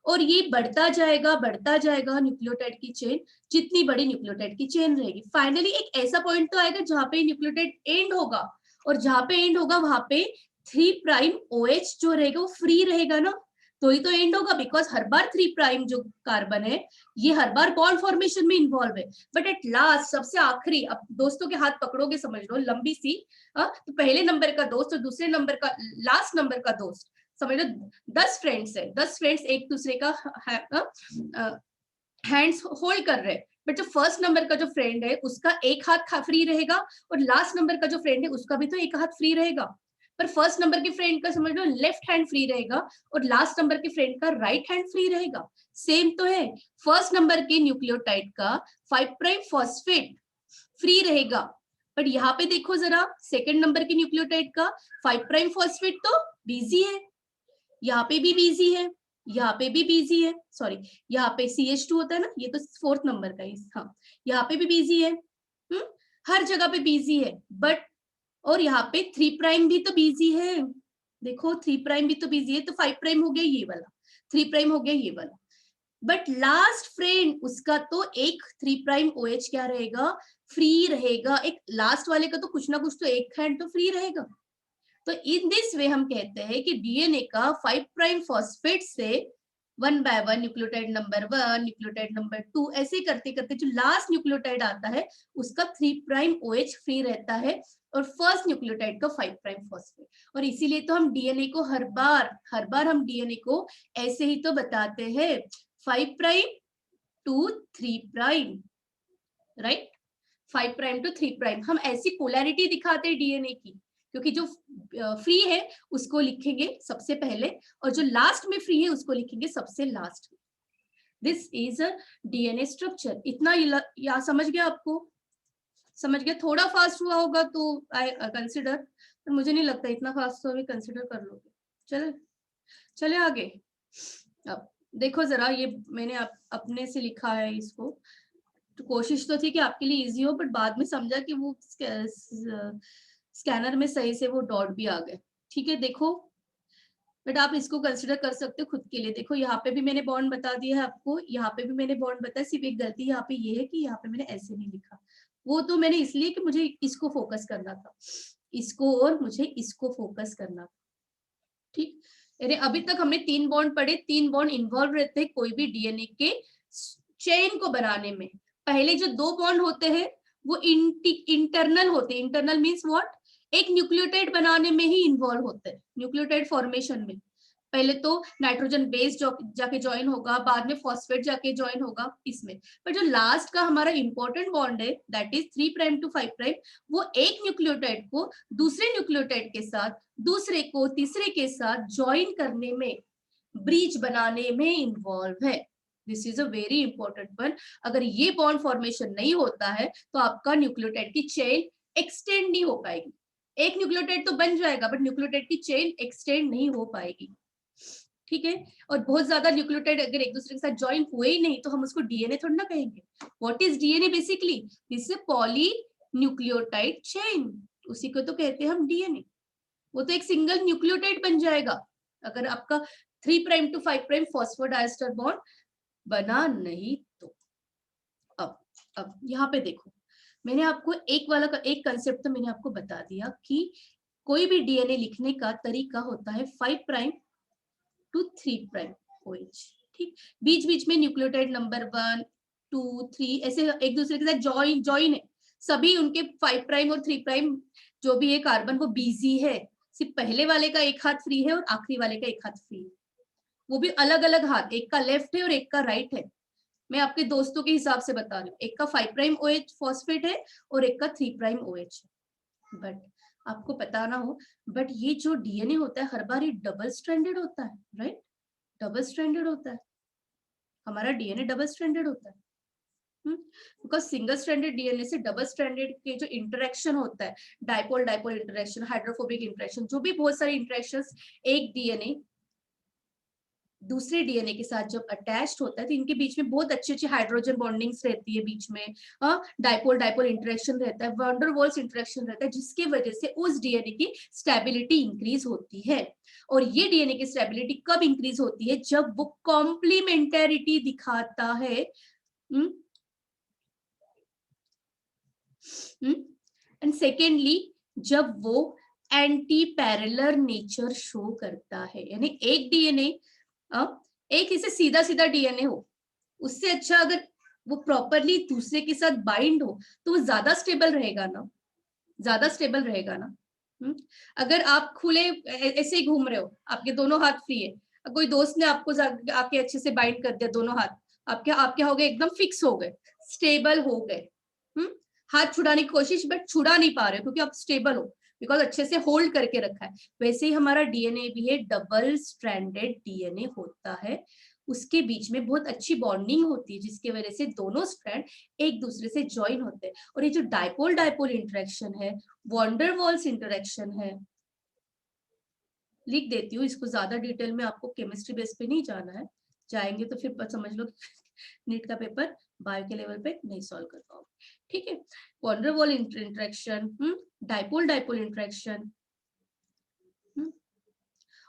और ये बढ़ता जाएगा न्यूक्लियोटाइड की चेन, जितनी बड़ी न्यूक्लियोटाइड की चेन रहेगी, फाइनली एक ऐसा पॉइंट तो आएगा जहां पे न्यूक्लियोटाइड एंड होगा, और जहां पे एंड होगा वहां पे 3 प्राइम OH जो रहेगा वो फ्री रहेगा ना, तो ही तो एंड होगा, बिकॉज हर बार 3 प्राइम जो कार्बन है ये हर बार बॉन्ड फॉर्मेशन में इन्वॉल्व है, बट एट लास्ट सबसे आखिरी, अब दोस्तों के हाथ पकड़ोगे समझ लो, लंबी सी, तो पहले नंबर का दोस्त और दूसरे नंबर का लास्ट नंबर का दोस्त, समझ लो 10 फ्रेंड्स है, 10 फ्रेंड्स एक दूसरे का हैंड्स होल्ड कर रहे हैं, बट जो फर्स्ट नंबर का जो फ्रेंड है उसका एक हाथ फ्री रहेगा और लास्ट नंबर का जो फ्रेंड है उसका भी तो एक हाथ फ्री रहेगा, पर फर्स्ट नंबर के फ्रेंड का समझ लो लेफ्ट हैंड फ्री रहेगा और लास्ट नंबर के फ्रेंड का राइट हैंड फ्री रहेगा। सेम तो है, फर्स्ट नंबर के न्यूक्लियोटाइड का 5 प्राइम फॉस्फेट फ्री रहेगा, बट यहाँ पे देखो जरा सेकंड नंबर के न्यूक्लियोटाइड का 5 प्राइम फॉस्फेट तो बिजी है, यहाँ पे भी बिजी है, यहाँ पे भी बिजी है, सॉरी यहाँ पे CH2 होता है ना, ये तो फोर्थ नंबर का है, हाँ यहाँ पे भी बिजी है, हर जगह पे बिजी है, बट और यहाँ पे 3 प्राइम भी तो बिजी है, देखो 3 प्राइम भी तो बिजी है, तो 5 प्राइम हो गया ये वाला, 3 प्राइम हो गया ये वाला, बट लास्ट फ्रेंड उसका तो एक 3 प्राइम OH क्या रहेगा, फ्री रहेगा, एक लास्ट वाले का तो कुछ ना कुछ तो एक हैंड तो फ्री रहेगा। तो इन दिस वे हम कहते हैं कि डीएनए का 5 प्राइम फॉस्फेट से 1 by 1 nucleotide number 1, nucleotide number 2, ऐसे करते करते जो लास्ट न्यूक्लियोटाइड आता है उसका 3 प्राइम OH फ्री रहता है और फर्स्ट न्यूक्लियोटाइड का 5 प्राइम फॉस्फेट, और इसीलिए तो हम डीएनए को हर बार हम डीएनए को ऐसे ही तो बताते हैं 5 prime to 3 prime, right, 5 prime to 3 prime, हम ऐसी पोलैरिटी दिखाते हैं डीएनए की, क्योंकि जो फ्री है उसको लिखेंगे सबसे पहले और जो लास्ट में फ्री है उसको लिखेंगे सबसे लास्ट में। This is a DNA structure. इतना या समझ गया आपको? समझ गया? थोड़ा फास्ट हुआ होगा तो आई कंसिडर, पर मुझे नहीं लगता इतना फास्ट तो अभी कंसिडर कर लोगे। चले चले आगे। अब देखो जरा, ये मैंने अपने से लिखा है इसको, तो कोशिश तो थी कि आपके लिए इजी हो, बट बाद में समझा कि वो स्कैनर में सही से वो डॉट भी आ गए। ठीक है, देखो बट आप इसको कंसिडर कर सकते हो खुद के लिए। देखो यहाँ पे भी मैंने बॉन्ड बता दिया है आपको, यहाँ पे भी मैंने बॉन्ड बताया, सिर्फ एक गलती यहाँ पे ये है कि यहाँ पे मैंने ऐसे नहीं लिखा, वो तो मैंने इसलिए कि मुझे इसको फोकस करना था, इसको और मुझे इसको फोकस करना था। ठीक, यानी अभी तक हमने 3 बॉन्ड पढ़े, 3 बॉन्ड इन्वॉल्व रहते हैं कोई भी डीएनए के चेन को बनाने में। पहले जो 2 बॉन्ड होते हैं वो इंटरनल होते हैं, इंटरनल मींस व्हाट, एक न्यूक्लियोटाइड बनाने में ही इन्वॉल्व होते हैं, न्यूक्लियोटाइड फॉर्मेशन में। पहले तो नाइट्रोजन बेस जाके ज्वाइन होगा, बाद में फॉस्फेट जाके ज्वाइन होगा इसमें, पर जो लास्ट का हमारा इंपॉर्टेंट बॉन्ड है that is 3 prime to 5 prime, वो एक न्यूक्लियोटाइड को दूसरे न्यूक्लियोटाइड के साथ, दूसरे को तीसरे के साथ ज्वाइन करने में, ब्रिज बनाने में इन्वॉल्व है। This is a very important one. अगर ये बॉन्ड फॉर्मेशन नहीं होता है तो आपका न्यूक्लियोटाइड की चेन एक्सटेंड नहीं हो पाएगी। एक न्यूक्लियोटाइड तो बन जाएगा बट न्यूक्लियोटाइड की चेन एक्सटेंड नहीं हो पाएगी। ठीक है, और बहुत ज्यादा न्यूक्लियोटाइड अगर एक दूसरे के साथ ज्वाइन हुए ही नहीं तो हम उसको डीएनए थोड़ा ना कहेंगे। What is DNA? Basically this is poly nucleotide chain, उसी को तो कहते हैं हम डीएनए। वो तो एक सिंगल न्यूक्लियोटाइड बन जाएगा अगर आपका 3 prime to 5 prime phosphodiester bond बना नहीं तो। अब यहाँ पे देखो, मैंने आपको एक कंसेप्ट तो मैंने आपको बता दिया कि कोई भी डीएनए लिखने का तरीका होता है 5 प्राइम टू 3 प्राइम OH। ठीक, बीच बीच में न्यूक्लियोटाइड नंबर 1, 2, 3 ऐसे एक दूसरे के साथ ज्वाइन है, सभी उनके 5 प्राइम और 3 प्राइम जो भी है कार्बन वो बिजी है, सिर्फ पहले वाले का एक हाथ फ्री है और आखिरी वाले का एक हाथ फ्री है, वो भी अलग अलग हाथ, एक का लेफ्ट है और एक का राइट है। मैं आपके दोस्तों के हिसाब से बता रही हूँ, एक का 5 प्राइम OH फॉस्फेट है और एक का 3 प्राइम OH है। बट आपको पता ना हो, बट ये जो डीएनए होता है हर बार ये डबल स्ट्रैंडेड होता है, राइट, डबल स्ट्रैंडेड होता है, हमारा डीएनए डबल स्ट्रैंडेड होता है। बिकॉज सिंगल स्ट्रैंडेड डीएनए से डबल स्ट्रैंडेड के जो इंटरेक्शन होता है, dipole dipole interaction, hydrophobic interaction, जो भी बहुत सारे इंटरेक्शंस एक डीएनए दूसरे डीएनए के साथ जब अटैच्ड होता है तो इनके बीच में बहुत अच्छी अच्छी हाइड्रोजन बॉन्डिंग्स रहती है, बीच में डाइपोल डाइपोल इंटरेक्शन रहता है, वैन डर वाल्स इंटरेक्शन रहता है, जिसकी वजह से उस डीएनए की स्टेबिलिटी इंक्रीज होती है। और ये डीएनए की स्टेबिलिटी कब इंक्रीज होती है? जब वो कॉम्प्लीमेंटेरिटी दिखाता है, एंड सेकेंडली जब वो एंटी पैरेलल नेचर शो करता है, यानी एक डीएनए एक इसे सीधा सीधा डीएनए हो, उससे अच्छा अगर वो प्रॉपरली दूसरे के साथ बाइंड हो तो वो ज्यादा स्टेबल रहेगा ना, ज्यादा स्टेबल रहेगा ना। अगर आप खुले ऐसे ही घूम रहे हो, आपके दोनों हाथ फ्री है, कोई दोस्त ने आपको आके अच्छे से बाइंड कर दिया दोनों हाथ, आप क्या हो गए, एकदम फिक्स हो गए, स्टेबल हो गए। हाथ छुड़ाने की कोशिश बट छुड़ा नहीं पा रहे क्योंकि आप स्टेबल हो, बिकॉज अच्छे से होल्ड करके रखा है। वैसे ही हमारा डीएनए भी है, डबल स्ट्रैंडेड डीएनए होता है, उसके बीच में बहुत अच्छी बॉन्डिंग होती है जिसकी वजह से दोनों स्ट्रैंड एक दूसरे से ज्वाइन होते हैं। और ये जो डाइपोल डाइपोल इंटरेक्शन है, वॉन्डरवॉल्स इंटरेक्शन है, लिख देती हूँ इसको, ज्यादा डिटेल में आपको केमिस्ट्री बेस पे नहीं जाना है, जाएंगे तो फिर समझ लो नीट का पेपर बायो के लेवल पे नहीं सॉल्व कर पाओगे। ठीक है, van der Waals interaction, dipole dipole interaction,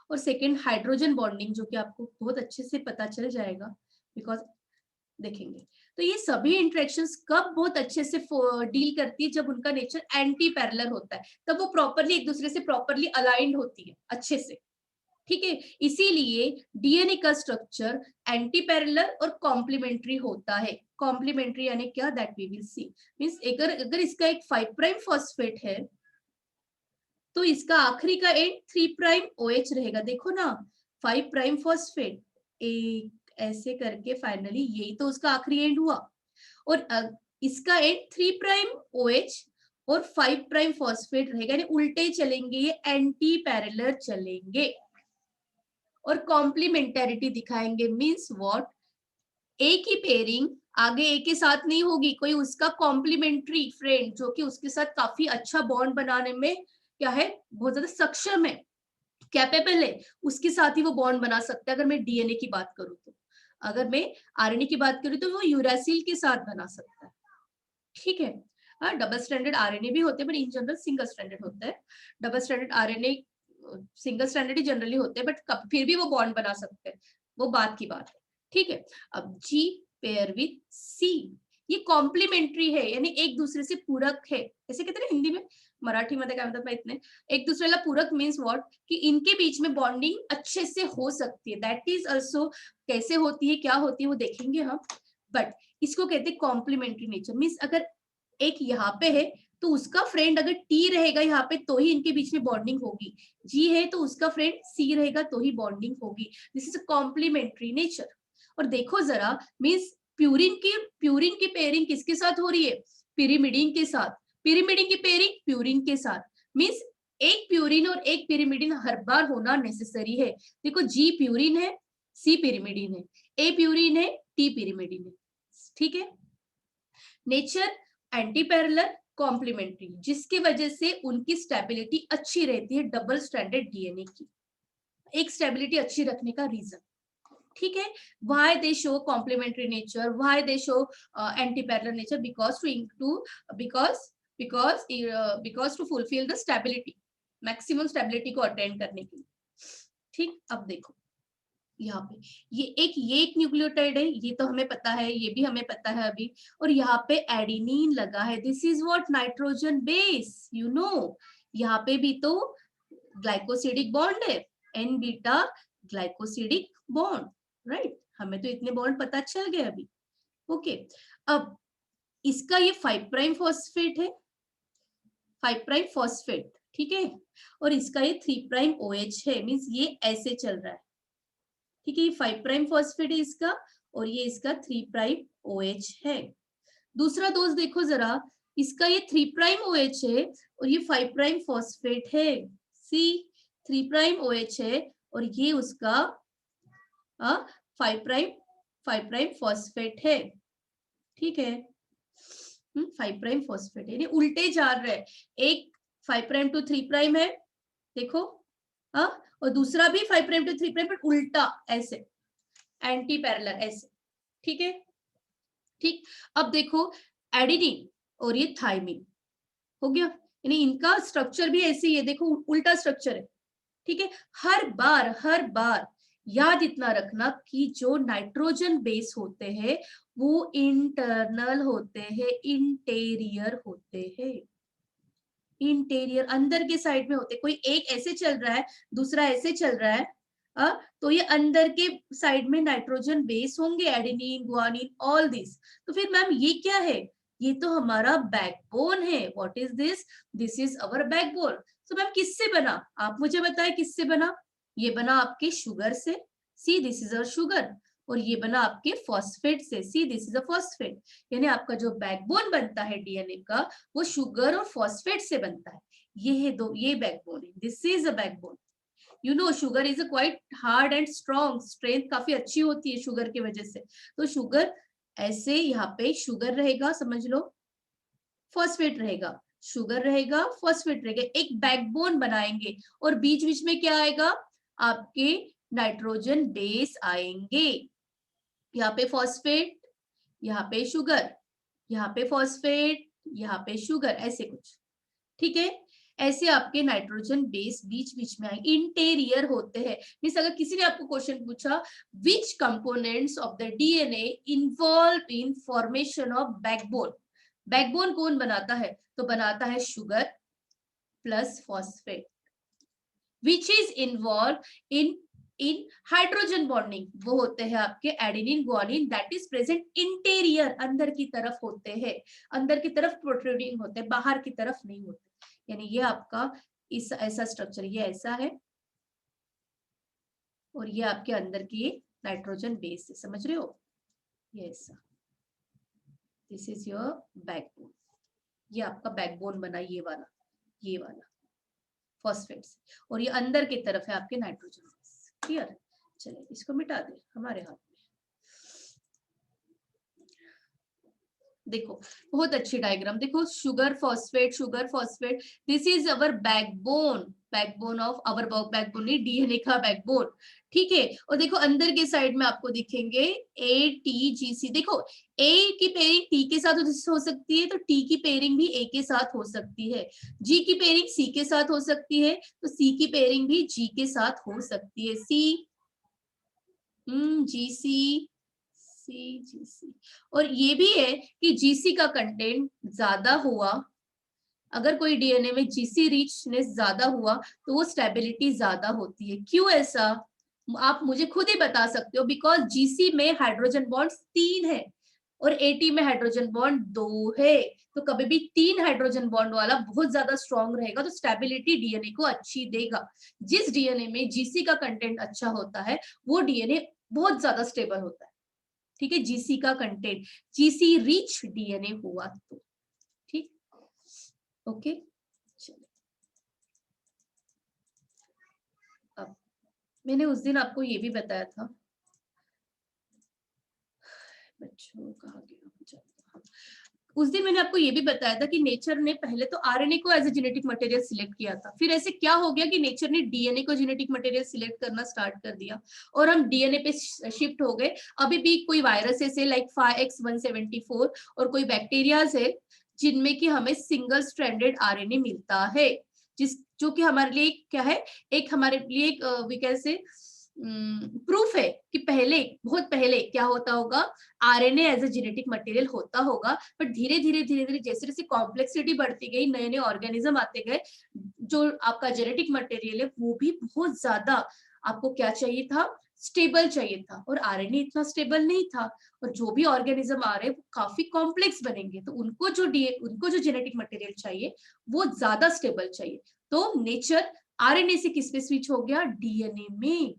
और सेकेंड हाइड्रोजन बॉन्डिंग, जो कि आपको बहुत अच्छे से पता चल जाएगा बिकॉज देखेंगे। तो ये सभी इंटरेक्शंस कब बहुत अच्छे से डील करती है, जब उनका नेचर एंटी पैरेलल होता है, तब वो प्रॉपरली एक दूसरे से प्रॉपरली अलाइंड होती है अच्छे से। ठीक है, इसीलिए डीएनए का स्ट्रक्चर एंटी पैरेलल और कॉम्प्लीमेंट्री होता है। कॉम्प्लीमेंट्री यानी क्या, that we will see. Means अगर इसका एक 5 प्राइम फॉस्फेट है तो इसका आखिरी का एंड 3 प्राइम OH रहेगा। देखो ना, 5 प्राइम फॉस्फेट, एक ऐसे करके फाइनली यही तो उसका आखिरी एंड हुआ। और इसका एंड 3 प्राइम OH और 5 प्राइम फॉस्फेट रहेगा, यानी उल्टे चलेंगे, ये एंटी पैरेलल चलेंगे और कॉम्प्लीमेंटेरिटी दिखाएंगे। मींस व्हाट, एक ही पेयरिंग आगे एक के साथ नहीं होगी, कोई उसका कॉम्प्लीमेंट्री फ्रेंड जो कि उसके साथ काफी अच्छा बॉन्ड बनाने में क्या है, बहुत ज्यादा सक्षम है, कैपेबल है, उसके साथ ही वो बॉन्ड बना सकता है। अगर मैं डीएनए की बात करूं तो, अगर मैं आरएनए की बात करूं तो वो यूरासिल के साथ बना सकता है। ठीक है, डबल स्ट्रैंडेड आरएनए भी होते हैं, but in general single stranded होता है। Double stranded RNA single stranded ही जनरली होते हैं, बट फिर भी वो बॉन्ड बना सकते हैं, वो बात की बात है। ठीक है, अब जी पेयर विथ सी, ये कॉम्प्लीमेंट्री है, यानी एक दूसरे से पूरक है। ऐसे कहते हैं हिंदी में, मराठी मध्ये काय म्हणतात माहित नाही, एक दूसरेला पूरक मीन्स व्हाट, कि इनके बीच में बॉन्डिंग अच्छे से हो सकती है। दैट इज ऑल्सो, कैसे होती है क्या होती है वो देखेंगे हम, बट इसको कहते हैं कॉम्प्लीमेंट्री नेचर। मीन्स अगर एक यहाँ पे है तो उसका फ्रेंड अगर टी रहेगा यहाँ पे तो ही इनके बीच में बॉन्डिंग होगी, जी है तो उसका फ्रेंड सी रहेगा तो ही बॉन्डिंग होगी। This is a complementary nature. और देखो जरा, मीन्स प्यूरिन की पेयरिंग किसके साथ हो रही है, पिरिमिडिन के साथ। पिरिमिडिन की पेयरिंग प्यूरिन के साथ, मीन्स एक प्यूरिन और एक पिरिमिडिन हर बार होना नेसेसरी है। देखो, जी प्यूरिन है, सी पिरिमिडिन है, ए प्यूरिन है, टी पिरिमिडिन है। ठीक है, नेचर एंटी पैरेलल कॉम्प्लीमेंट्री, जिसकी वजह से उनकी स्टेबिलिटी अच्छी रहती है डबल स्ट्रैंडेड डीएनए की, एक स्टेबिलिटी अच्छी रखने का रीजन। ठीक है, why they show complementary nature, why they show anti-parallel nature, because to fulfill the stability, maximum stability को अटेंड करने के लिए। ठीक, अब देखो यहाँ पे ये एक न्यूक्लियोटाइड है, ये तो हमें पता है, ये भी हमें पता है अभी। और यहाँ पे एडिनिन लगा है, this is what, nitrogen base, you know. यहाँ पे भी तो ग्लाइकोसिडिक बॉन्ड है, N beta glycosidic bond, right. हमें तो इतने बॉन्ड पता चल गए अभी। ओके, अब इसका ये 5 प्राइम फॉस्फेट है, 5 प्राइम फॉस्फेट, ठीक है, और इसका ये 3 प्राइम OH है, मींस ये ऐसे चल रहा है। ठीक है, ये 5 प्राइम फॉस्फेट है इसका, और ये इसका 3 प्राइम OH है। दूसरा दोस्त देखो जरा, इसका ये 3 प्राइम OH है और ये 5 प्राइम फॉस्फेट है, सी 3 प्राइम OH है और ये उसका 5 प्राइम फॉस्फेट है। ठीक है, 5 प्राइम फॉस्फेट है, उल्टे जा रहे हैं, एक 5 प्राइम टू 3 प्राइम है, देखो, और दूसरा भी 5 प्राइम टू 3 प्राइम, बट उल्टा ऐसे, एंटी पैरेलल ऐसे। ठीक है, ठीक, अब देखो एडिनिन और ये थाइमिन हो गया, यानी इनका स्ट्रक्चर भी ऐसे ही है, देखो उल्टा स्ट्रक्चर है। ठीक है, हर बार याद इतना रखना कि जो नाइट्रोजन बेस होते हैं वो इंटरनल होते हैं, इंटीरियर होते हैं, इंटीरियर अंदर के साइड में होते। कोई एक ऐसे चल रहा है, दूसरा ऐसे चल रहा है, तो ये अंदर के साइड में नाइट्रोजन बेस होंगे, एडेनिन, गुआनिन, ऑल दिस। तो फिर मैम ये क्या है, ये तो हमारा बैकबोन है। What is this? This is our backbone. तो मैम किससे बना? आप मुझे बताएं किससे बना? ये बना आपके शुगर से, see this is our sugar, और ये बना आपके फॉस्फेट से, see this is a phosphate. यानी आपका जो बैकबोन बनता है डीएनए का, वो शुगर और फॉस्फेट से बनता है। ये है दो, ये बैकबोन है, this is a backbone. You know sugar is a quite hard and strong, strength काफी अच्छी होती है शुगर की वजह से। तो शुगर ऐसे, यहाँ पे शुगर रहेगा, समझ लो, फॉस्फेट रहेगा, शुगर रहेगा, फॉस्फेट रहेगा, एक बैकबोन बनाएंगे, और बीच बीच में क्या आएगा? आपके नाइट्रोजन बेस आएंगे। यहाँ पे फॉस्फेट, यहाँ पे शुगर, यहाँ पे फॉस्फेट, यहाँ पे शुगर, ऐसे कुछ, ठीक है। ऐसे आपके नाइट्रोजन बेस बीच बीच में आए, इंटीरियर होते हैं। मींस अगर किसी ने आपको क्वेश्चन पूछा which components of the DNA involve in formation of backbone, backbone कौन बनाता है? तो बनाता है sugar plus phosphate, which is involve in hydrogen bonding, वो होते हैं आपके adenine guanine, that is present interior, अंदर की तरफ होते हैं, अंदर की तरफ प्रोट्रूडिंग होते हैं, बाहर की तरफ नहीं होते। यानी ये आपका इस ऐसा स्ट्रक्चर, ये ऐसा है, और ये आपके अंदर की नाइट्रोजन बेस है, समझ रहे हो? ये ऐसा, दिस इज योर बैकबोन। ये आपका बैकबोन बना, ये वाला, ये वाला फॉस्फेट्स, और ये अंदर की तरफ है आपके नाइट्रोजन बेस। क्लियर? चलिए इसको मिटा दे, हमारे हाथ में। देखो बहुत अच्छी डायग्राम, देखो sugar phosphate, this is our backbone, backbone of our backbone नहीं, डीएनए का बैकबोन, ठीक है। और देखो अंदर के साइड में आपको दिखेंगे ATGC। देखो ए की पेयरिंग टी के साथ हो सकती है, तो टी की पेयरिंग भी ए के साथ हो सकती है, जी की पेयरिंग सी के साथ हो सकती है, तो सी की पेयरिंग भी जी के साथ हो सकती है, GC, GC। और ये भी है कि जीसी का कंटेंट ज्यादा हुआ, अगर कोई डीएनए में जीसी रिचनेस ज्यादा हुआ तो वो स्टेबिलिटी ज्यादा होती है। क्यों ऐसा? आप मुझे खुद ही बता सकते हो, बिकॉज जीसी में हाइड्रोजन बॉन्ड 3 है और एटी में हाइड्रोजन बॉन्ड 2 है, तो कभी भी 3 हाइड्रोजन बॉन्ड वाला बहुत ज्यादा स्ट्रॉन्ग रहेगा, तो स्टेबिलिटी डीएनए को अच्छी देगा। जिस डीएनए में जीसी का कंटेंट अच्छा होता है वो डीएनए बहुत ज्यादा स्टेबल होता है, ठीक है। जीसी का कंटेंट, जीसी रिच डीएनए हुआ तो, ठीक, ओके। चलो अब मैंने उस दिन आपको ये भी बताया था, बच्चों कहाँ गया, उस दिन मैंने आपको ये भी बताया था कि नेचर ने पहले तो आरएनए को as a genetic material select किया था, फिर ऐसे क्या हो गया कि नेचर ने डीएनए को जेनेटिक मटेरियल सिलेक्ट करना स्टार्ट कर दिया और हम डीएनए पे शिफ्ट हो गए। अभी भी कोई वायरसेस है लाइक 5X174 और कोई बैक्टीरियाज है जिनमें कि हमें सिंगल स्ट्रैंडेड आरएनए मिलता है, जिस जो कि हमारे लिए क्या है, एक हमारे लिए एक वी कैन से प्रूफ है कि पहले, बहुत पहले क्या होता होगा, RNA as a genetic material होता होगा। बट धीरे धीरे जैसे जैसे कॉम्प्लेक्सिटी बढ़ती गई, नए नए ऑर्गेनिज्म आते गए, जो आपका जेनेटिक मटेरियल है वो भी बहुत ज्यादा आपको क्या चाहिए था, स्टेबल चाहिए था, और आरएनए इतना स्टेबल नहीं था। और जो भी ऑर्गेनिज्म आ रहे हैं वो काफी कॉम्प्लेक्स बनेंगे, तो उनको जो जेनेटिक मटेरियल चाहिए वो ज्यादा स्टेबल चाहिए। तो नेचर आरएनए से किस पे स्विच हो गया, डीएनए में,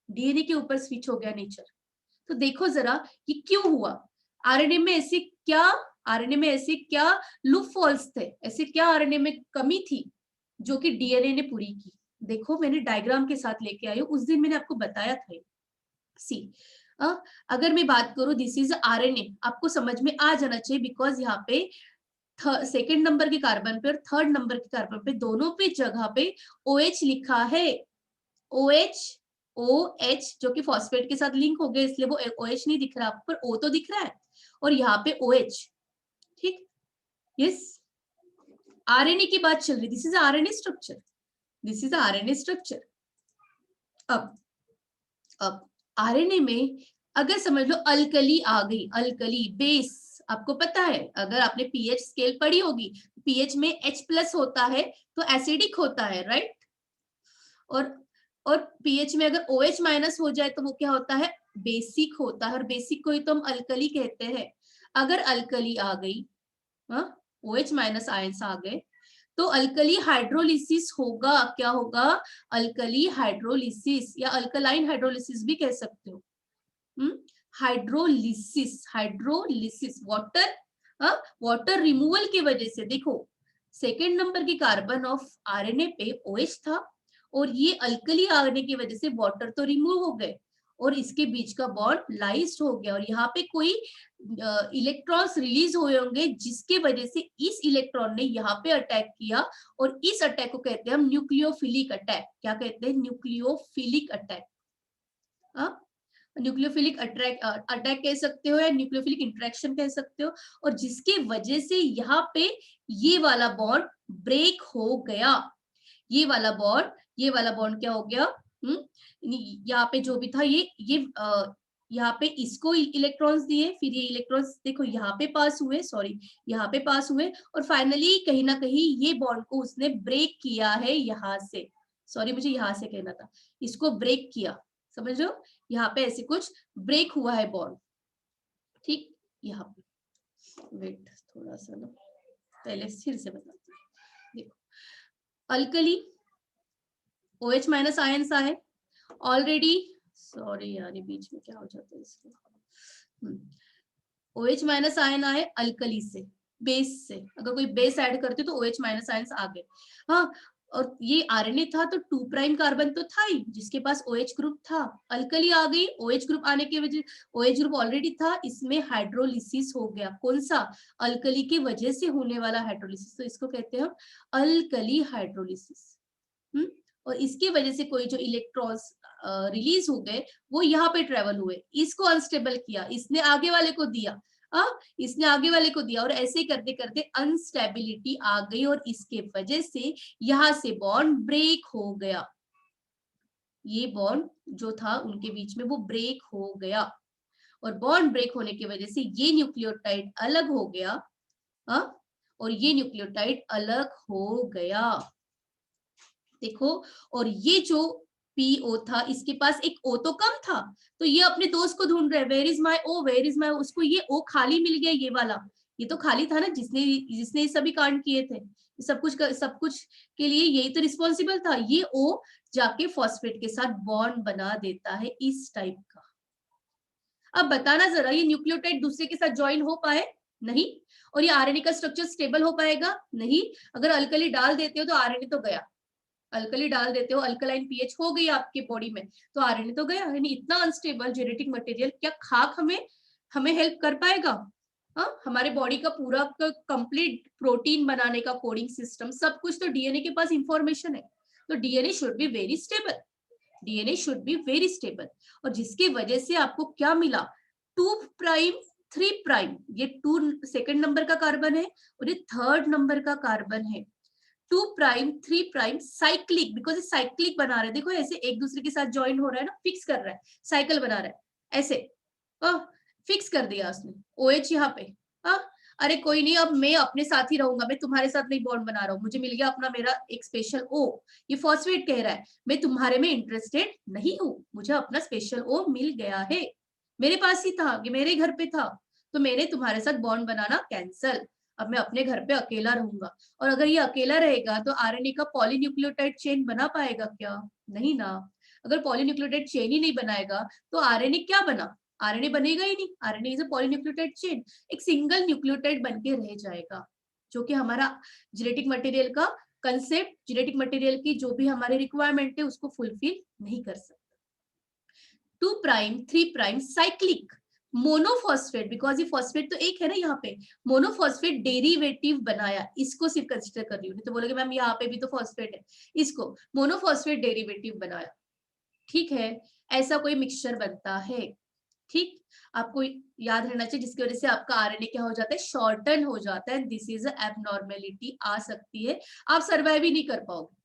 डीएनए के ऊपर स्विच हो गया नेचर। तो देखो जरा ये क्यों हुआ, आरएनए में ऐसे क्या, आरएनए में ऐसे क्या लूप होल्स थे, ऐसे क्या आरएनए में कमी थी जो कि डीएनए ने पूरी की। देखो मैंने डायग्राम के साथ लेके आई हूँ, उस दिन मैंने आपको बताया था। सी अगर मैं बात करूं, दिस इज आरएनए, आपको समझ में आ जाना चाहिए, बिकॉज यहाँ पे सेकेंड नंबर के कार्बन पे और थर्ड नंबर के कार्बन पे दोनों पे जगह पे OH लिखा है, OH जो कि फॉस्फेट के साथ लिंक हो गया, इसलिए वो OH नहीं दिख रहा आपको, पर O तो दिख रहा है, और यहाँ पे OH, ठीक। यस, आरएनए की बात चल रही, this is RNA structure, this is RNA structure. अब आरएनए में अगर समझ लो अल्कली आ गई, अल्कली बेस, आपको पता है अगर आपने पीएच स्केल पढ़ी होगी, पीएच में H+ होता है तो एसिडिक होता है, राइट। और पीएच में अगर OH- हो जाए तो वो क्या होता है, बेसिक होता है, और बेसिक को ही तो हम अल्कली कहते हैं। अगर अल्कली आ गई OH माइनस आयंस आ गए, तो अल्कली हाइड्रोलिसिस होगा, क्या होगा, अल्कली हाइड्रोलिसिस या अल्कलाइन हाइड्रोलिसिस भी कह सकते हो। Hydrolysis, hydrolysis water, water removal की वजह से, देखो सेकेंड नंबर की कार्बन ऑफ आरएनए पे OH था और ये अल्कली आने की वजह से वाटर तो रिमूव हो गए और इसके बीच का बॉन्ड लाइज्ड हो गया और यहाँ पे कोई इलेक्ट्रॉन्स रिलीज हुए होंगे जिसके वजह से इस इलेक्ट्रॉन ने यहाँ पे अटैक किया और इस अटैक को कहते हैं हम न्यूक्लियोफिलिक अटैक। क्या कहते हैं, न्यूक्लियोफिलिक अटैक। न्यूक्लियोफिलिक अटैक कह सकते हो या न्यूक्लियोफिलिक इंटरेक्शन कह सकते हो, और जिसके वजह से यहाँ पे ये वाला बॉन्ड ब्रेक हो गया, ये वाला बॉन्ड क्या हो गया, यहाँ पे जो भी था ये यहाँ पे इसको इलेक्ट्रॉन्स दिए, फिर ये इलेक्ट्रॉन्स देखो यहाँ पे पास हुए, सॉरी यहाँ पे पास हुए और फाइनली कहीं ना कहीं ये बॉन्ड को उसने ब्रेक किया है यहाँ से, सॉरी मुझे यहाँ से कहना था, इसको ब्रेक किया, समझ रहे हो, यहाँ पे ऐसे कुछ ब्रेक हुआ है बॉन्ड। ठीक, यहाँ पे वेट थोड़ा सा ना, पहले फिर से बताते हैं। देखो अल्कली OH माइनस आयंस आए ऑलरेडी, सॉरी यार ये बीच में क्या हो जाता है इसको, OH माइनस आयन आए अल्कली से, बेस से, अगर कोई बेस ऐड करते तो OH माइनस आयंस आ गए। हाँ, और ये आरएनए था तो 2 प्राइम कार्बन तो था ही जिसके पास OH ग्रुप था, अल्कली आ गई, OH ग्रुप आने की वजह, OH ग्रुप ऑलरेडी था, इसमें हाइड्रोलिसिस हो गया, कौन सा, अल्कली की वजह से होने वाला हाइड्रोलिसिस, तो इसको कहते हैं हम अल्कली हाइड्रोलिसिस। और इसकी वजह से कोई जो इलेक्ट्रॉन्स रिलीज हो गए वो यहाँ पे ट्रेवल हुए, इसको अनस्टेबल किया, इसने आगे वाले को दिया, इसने आगे वाले को दिया और ऐसे करते करते अनस्टेबिलिटी आ गई और इसके वजह से यहाँ से बॉन्ड ब्रेक हो गया, ये बॉन्ड जो था उनके बीच में वो ब्रेक हो गया और बॉन्ड ब्रेक होने की वजह से ये न्यूक्लियोटाइड अलग हो गया, और ये न्यूक्लियोटाइड अलग हो गया, देखो, और ये जो PO था इसके पास एक O तो कम था, तो ये अपने दोस्त को ढूंढ रहे, where is my O, where is my, उसको ये O खाली मिल गया, ये वाला, ये तो खाली था ना, जिसने सभी कांड किए थे, सब कुछ के लिए यही तो रिस्पॉन्सिबल था, ये O जाके फॉस्फेट के साथ बॉन्ड बना देता है इस टाइप का। अब बताना जरा, ये न्यूक्लियोटाइड दूसरे के साथ ज्वाइन हो पाए, नहीं, और ये आरएनए का स्ट्रक्चर स्टेबल हो पाएगा, नहीं, अगर अल्कली डाल देते हो तो आरएनए तो गया, अल्कली डाल देते हो, अल्कलाइन पीएच हो गई आपके बॉडी में तो आरएनए तो गया, यानी इतना अनस्टेबल जेनेटिक मटेरियल, क्या खाक हमें हेल्प कर पाएगा? हमारे बॉडी का पूरा कंप्लीट प्रोटीन बनाने का कोडिंग सिस्टम सब कुछ तो डीएनए के पास इंफॉर्मेशन है, तो DNA should be very stable, DNA should be very stable, और जिसकी वजह से आपको क्या मिला, 2 प्राइम 3 प्राइम, ये 2 सेकंड नंबर का कार्बन है और ये 3rd नंबर का कार्बन है, 2 प्राइम 3 प्राइम साइक्लिक, बिकॉज ये साइक्लिक बना रहा है, देखो ऐसे एक दूसरे के साथ ज्वाइन हो रहा है ना, फिक्स कर रहा है, साइकिल बना रहा है, ऐसे फिक्स कर दिया उसने OH यहाँ पे, अरे कोई नहीं, अब मैं अपने साथ ही रहूंगा, मैं तुम्हारे साथ नहीं बॉन्ड बना रहा हूँ, मुझे मिल गया अपना मेरा एक स्पेशल O, ये फॉस्फेट कह रहा है मैं तुम्हारे में इंटरेस्टेड नहीं हूँ, मुझे अपना स्पेशल O मिल गया है, मेरे पास ही था, ये मेरे घर पे था, तो मैंने तुम्हारे साथ बॉन्ड बनाना कैंसल, अब मैं अपने घर पे अकेला रहूंगा, और अगर ये अकेला रहेगा तो आरएनए का पॉलीन्यूक्लियोटाइड चेन बना पाएगा क्या, नहीं ना, अगर पॉलीन्यूक्लियोटाइड चेन ही नहीं बनाएगा तो आरएनए क्या बना, आरएनए बनेगा ही नहीं, RNA is a polynucleotide chain, एक सिंगल न्यूक्लियोटाइड बनके रह जाएगा, जो कि हमारा जेनेटिक मटेरियल का कंसेप्ट, जेनेटिक मटेरियल की जो भी हमारी रिक्वायरमेंट है उसको फुलफिल नहीं कर सकता। 2 prime 3 prime cyclic monophosphate, because ये फॉस्फेट तो एक है ना, यहाँ पे मोनोफॉस्फेट डेरिवेटिव बनाया, इसको सिर्फ कंसिडर कर रही हूँ, तो बोलोगे मैम यहाँ पे भी तो फॉस्फेट है, इसको मोनोफॉस्फेट डेरिवेटिव बनाया, ठीक है, ऐसा कोई मिक्सचर बनता है, ठीक, आपको याद रहना चाहिए, जिसकी वजह से आपका आरएनए क्या हो जाता है, शॉर्टन हो जाता है, दिस इज एबनॉर्मेलिटी आ सकती है, आप सर्वाइव ही नहीं कर पाओगे,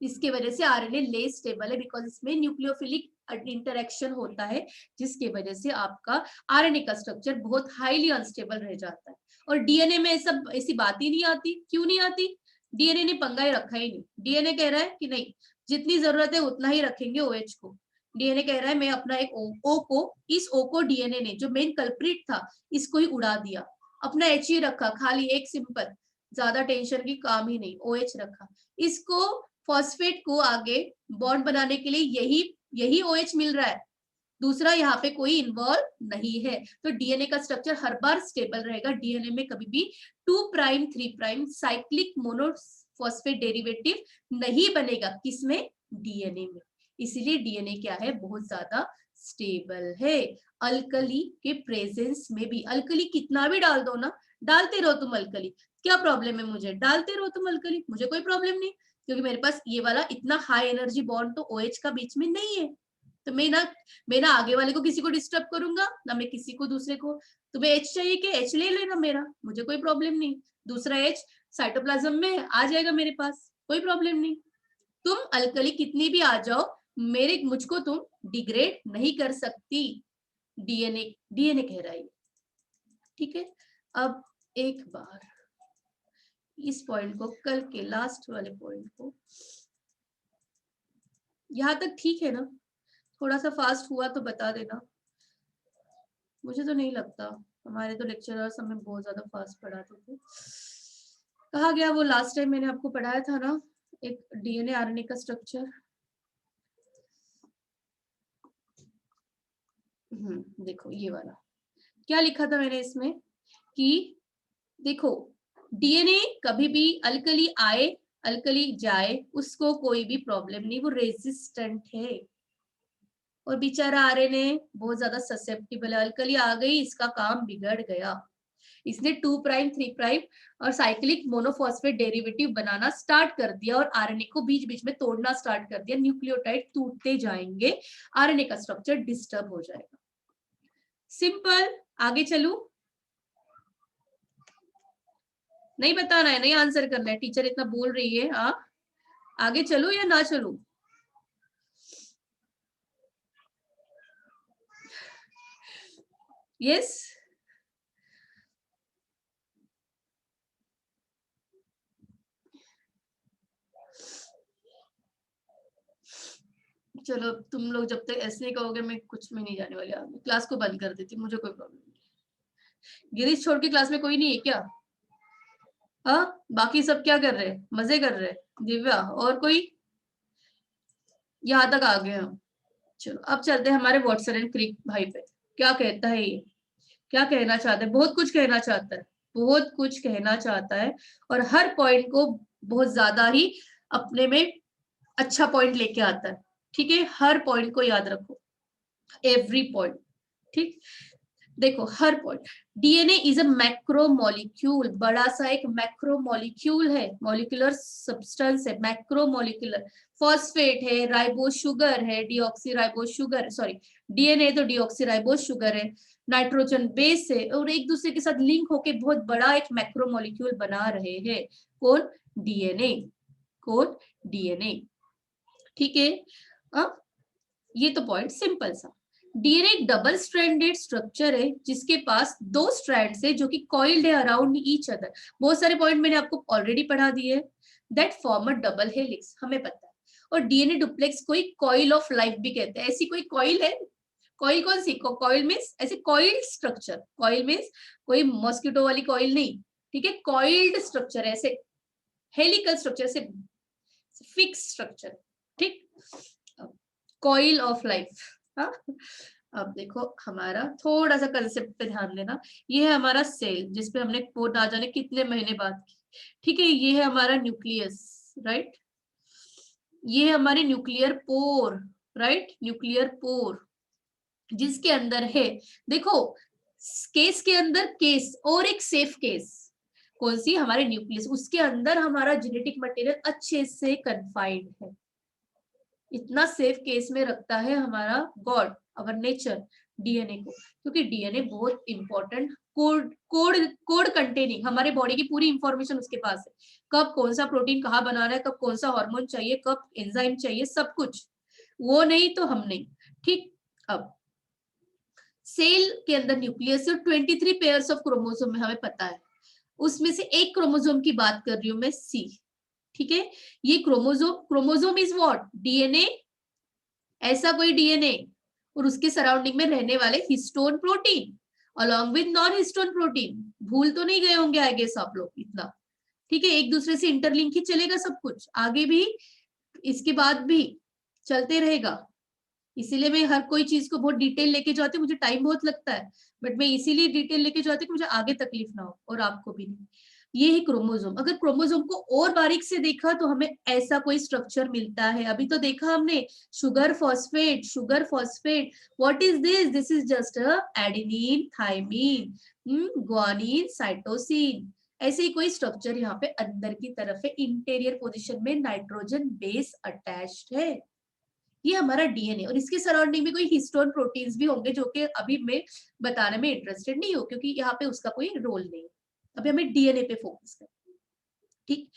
इसके वजह से आरएनए लेस स्टेबल है, बिकॉज इसमें न्यूक्लियोफिलिक इंटरेक्शन होता है, जिसके वजह से आपका आरएनए का स्ट्रक्चर बहुत हाईली अनस्टेबल रह जाता है, और डीएनए में ऐसी बात ही नहीं आती, क्यों नहीं आती, डीएनए ने पंगा ही रखा ही नहीं, डीएनए कह रहा है कि नहीं, जितनी जरूरत है उतना ही रखेंगे OH को, डीएनए कह रहा है मैं अपना एक O को, इस O को डीएनए ने जो मेन कल्प्रिट था इसको ही उड़ा दिया, अपना H ही रखा, खाली एक सिंपल, ज्यादा टेंशन की काम ही नहीं, OH रखा। इसको फॉस्फेट को आगे बॉन्ड बनाने के लिए यही OH मिल रहा है, दूसरा यहाँ पे कोई इन्वॉल्व नहीं है, तो डीएनए का स्ट्रक्चर हर बार स्टेबल रहेगा। डीएनए में कभी भी 2 prime 3 prime cyclic monophosphate derivative नहीं बनेगा, किसमें? डीएनए में। इसीलिए डीएनए क्या है, बहुत ज्यादा स्टेबल है। अल्कली के प्रेजेंस में भी, अल्कली कितना भी डाल दो ना, डालते रहो तुम अल्कली, क्या प्रॉब्लम है मुझे? डालते रहो तुम अल्कली, मुझे कोई प्रॉब्लम नहीं, क्योंकि मेरे पास ये वाला इतना हाई एनर्जी बॉन्ड तो OH का बीच में नहीं है, तो मैं ना आगे वाले को किसी को डिस्टर्ब करूंगा, ना मैं किसी को दूसरे को। तुम्हें H चाहिए कि H ले लेना मेरा, मुझे कोई प्रॉब्लम नहीं, दूसरा H साइटोप्लाज्म में आ जाएगा मेरे पास, कोई प्रॉब्लम नहीं। तुम अल्कली कितनी भी आ जाओ, मुझको तुम डिग्रेड नहीं कर सकती, डीएनए कह रहा है, ठीक है। अब एक बार इस पॉइंट को, कल के लास्ट वाले पॉइंट को, यहां तक ठीक है ना? थोड़ा सा फास्ट हुआ तो बता देना, मुझे तो नहीं लगता, हमारे तो लेक्चरर्स हमें बहुत ज्यादा फास्ट पढ़ाते थे। कहा गया वो लास्ट टाइम मैंने आपको पढ़ाया था ना, एक डीएनए आरएनए का स्ट्रक्चर। देखो ये वाला क्या लिखा था मैंने इसमें कि देखो डीएनए कभी भी अल्कली आए अल्कली जाए, उसको कोई भी प्रॉब्लम नहीं, वो रेजिस्टेंट है। और बेचारा आरएनए बहुत ज्यादा ससेप्टिबल है, अल्कली आ गई इसका काम बिगड़ गया, इसने 2 प्राइम 3 प्राइम और साइक्लिक मोनोफॉस्फेट डेरिवेटिव बनाना स्टार्ट कर दिया, और आरएनए को बीच बीच में तोड़ना स्टार्ट कर दिया, न्यूक्लियोटाइड टूटते जाएंगे, आरएनए का स्ट्रक्चर डिस्टर्ब हो जाएगा। सिंपल, आगे चलूं? नहीं बताना है, नहीं आंसर करना है, टीचर इतना बोल रही है, आगे चलूं या ना चलूं? यस चलो, तुम लोग जब तक ऐसे नहीं कहोगे मैं कुछ में नहीं जाने वाली, आगे क्लास को बंद कर देती, मुझे कोई प्रॉब्लम नहीं। गिरीश छोड़ के क्लास में कोई नहीं है क्या? हाँ, बाकी सब क्या कर रहे हैं, मजे कर रहे हैं? दिव्या और कोई? यहाँ तक आ गए हम। चलो अब चलते हैं हमारे वॉटसन एंड क्रिक भाई पे, क्या कहता है ये, क्या कहना चाहता है? बहुत कुछ कहना चाहता है, बहुत कुछ कहना चाहता है, और हर पॉइंट को बहुत ज्यादा ही अपने में अच्छा पॉइंट लेके आता है, ठीक है। हर पॉइंट को याद रखो, एवरी पॉइंट, ठीक। देखो हर point, DNA is a macromolecule, बड़ा सा एक मैक्रोमोलिक्यूल है, मॉलिक्यूलर सब्सटेंस है, मैक्रोमोलिक्यूलर। फॉस्फेट है, राइबोज शुगर है, डीऑक्सीराइबोज शुगर, सॉरी डीएनए तो डीऑक्सीराइबोज शुगर है, नाइट्रोजन बेस है, और एक दूसरे के साथ लिंक होके बहुत बड़ा एक मैक्रोमोलिक्यूल बना रहे हैं। कौन? डीएनए। कौन? डीएनए, ठीक है। अब ये तो पॉइंट सिंपल सा। डीएनए एक डबल स्ट्रैंडेड स्ट्रक्चर है जिसके पास 2 स्ट्रैंड्स है जो कि कॉइल्ड है अराउंड ईच अदर। बहुत सारे पॉइंट मैंने आपको ऑलरेडी पढ़ा दिए, that form a double helix, हमें पता है। और डीएनए डुप्लेक्स कोई कॉइल ऑफ लाइफ भी कहते हैं, ऐसी कोई कॉइल है। कॉइल कौन सी? कॉइल मीन्स ऐसे कॉइल्ड स्ट्रक्चर, कॉइल मीन्स कोई मॉस्किटो वाली कॉइल नहीं, ठीक है, कॉइल्ड स्ट्रक्चर, ऐसे हेलिकल स्ट्रक्चर से फिक्स स्ट्रक्चर, ठीक, कॉइल ऑफ लाइफ। हाँ, अब देखो हमारा थोड़ा सा कंसेप्ट पे ध्यान देना, ये है हमारा सेल जिसपे हमने कोड ना जाने कितने महीने बात की, ठीक है। ये है हमारा न्यूक्लियस, राइट, ये है हमारे nuclear pore, right, nuclear pore जिसके अंदर है, देखो केस के अंदर केस और एक सेफ केस, कौन सी? हमारे न्यूक्लियस, उसके अंदर हमारा जेनेटिक मटेरियल अच्छे से कन्फाइंड है, इतना सेफ केस में रखता है हमारा गॉड, अवर नेचर, डीएनए को, क्योंकि डीएनए बहुत इंपॉर्टेंट कोड कंटेनिंग, हमारे बॉडी की पूरी इंफॉर्मेशन उसके पास है, कब कौन सा प्रोटीन कहाँ बनाना है, कब कौन सा हार्मोन चाहिए, कब एंजाइम चाहिए, सब कुछ, वो नहीं तो हम नहीं, ठीक। अब सेल के अंदर न्यूक्लियस और 23 पेयर्स ऑफ क्रोमोसोम में हमें पता है, उसमें से एक क्रोमोसोम की बात कर रही हूं मैं, सी, ठीक है। ये क्रोमोसोम इज व्हाट? डीएनए, ऐसा कोई डीएनए और उसके सराउंडिंग में रहने वाले histone protein, along with non histone protein. भूल तो नहीं गए होंगे आई गेस आप लोग इतना, ठीक है। एक दूसरे से इंटरलिंक ही चलेगा सब कुछ, आगे भी इसके बाद भी चलते रहेगा। इसीलिए मैं हर कोई चीज को बहुत डिटेल लेके जाती हूँ, मुझे टाइम बहुत लगता है, बट मैं इसीलिए डिटेल लेके जाती हूँ कि मुझे आगे तकलीफ ना हो और आपको भी नहीं। ये है क्रोमोसोम। अगर क्रोमोसोम को और बारीक से देखा तो हमें ऐसा कोई स्ट्रक्चर मिलता है। अभी तो देखा हमने sugar phosphate, sugar phosphate, what is this? This is just a adenine, thymine, guanine, cytosine. ऐसे ही कोई स्ट्रक्चर यहाँ पे अंदर की तरफ है, इंटीरियर पोजीशन में नाइट्रोजन बेस अटैच्ड है। ये हमारा डीएनए, और इसके सराउंडिंग में कोई हिस्टोन प्रोटीन्स भी होंगे जो कि अभी मैं बताने में इंटरेस्टेड नहीं हूँ, क्योंकि यहाँ पे उसका कोई रोल नहीं है। अभी हमें डीएनए पे फोकस करना है, ठीक।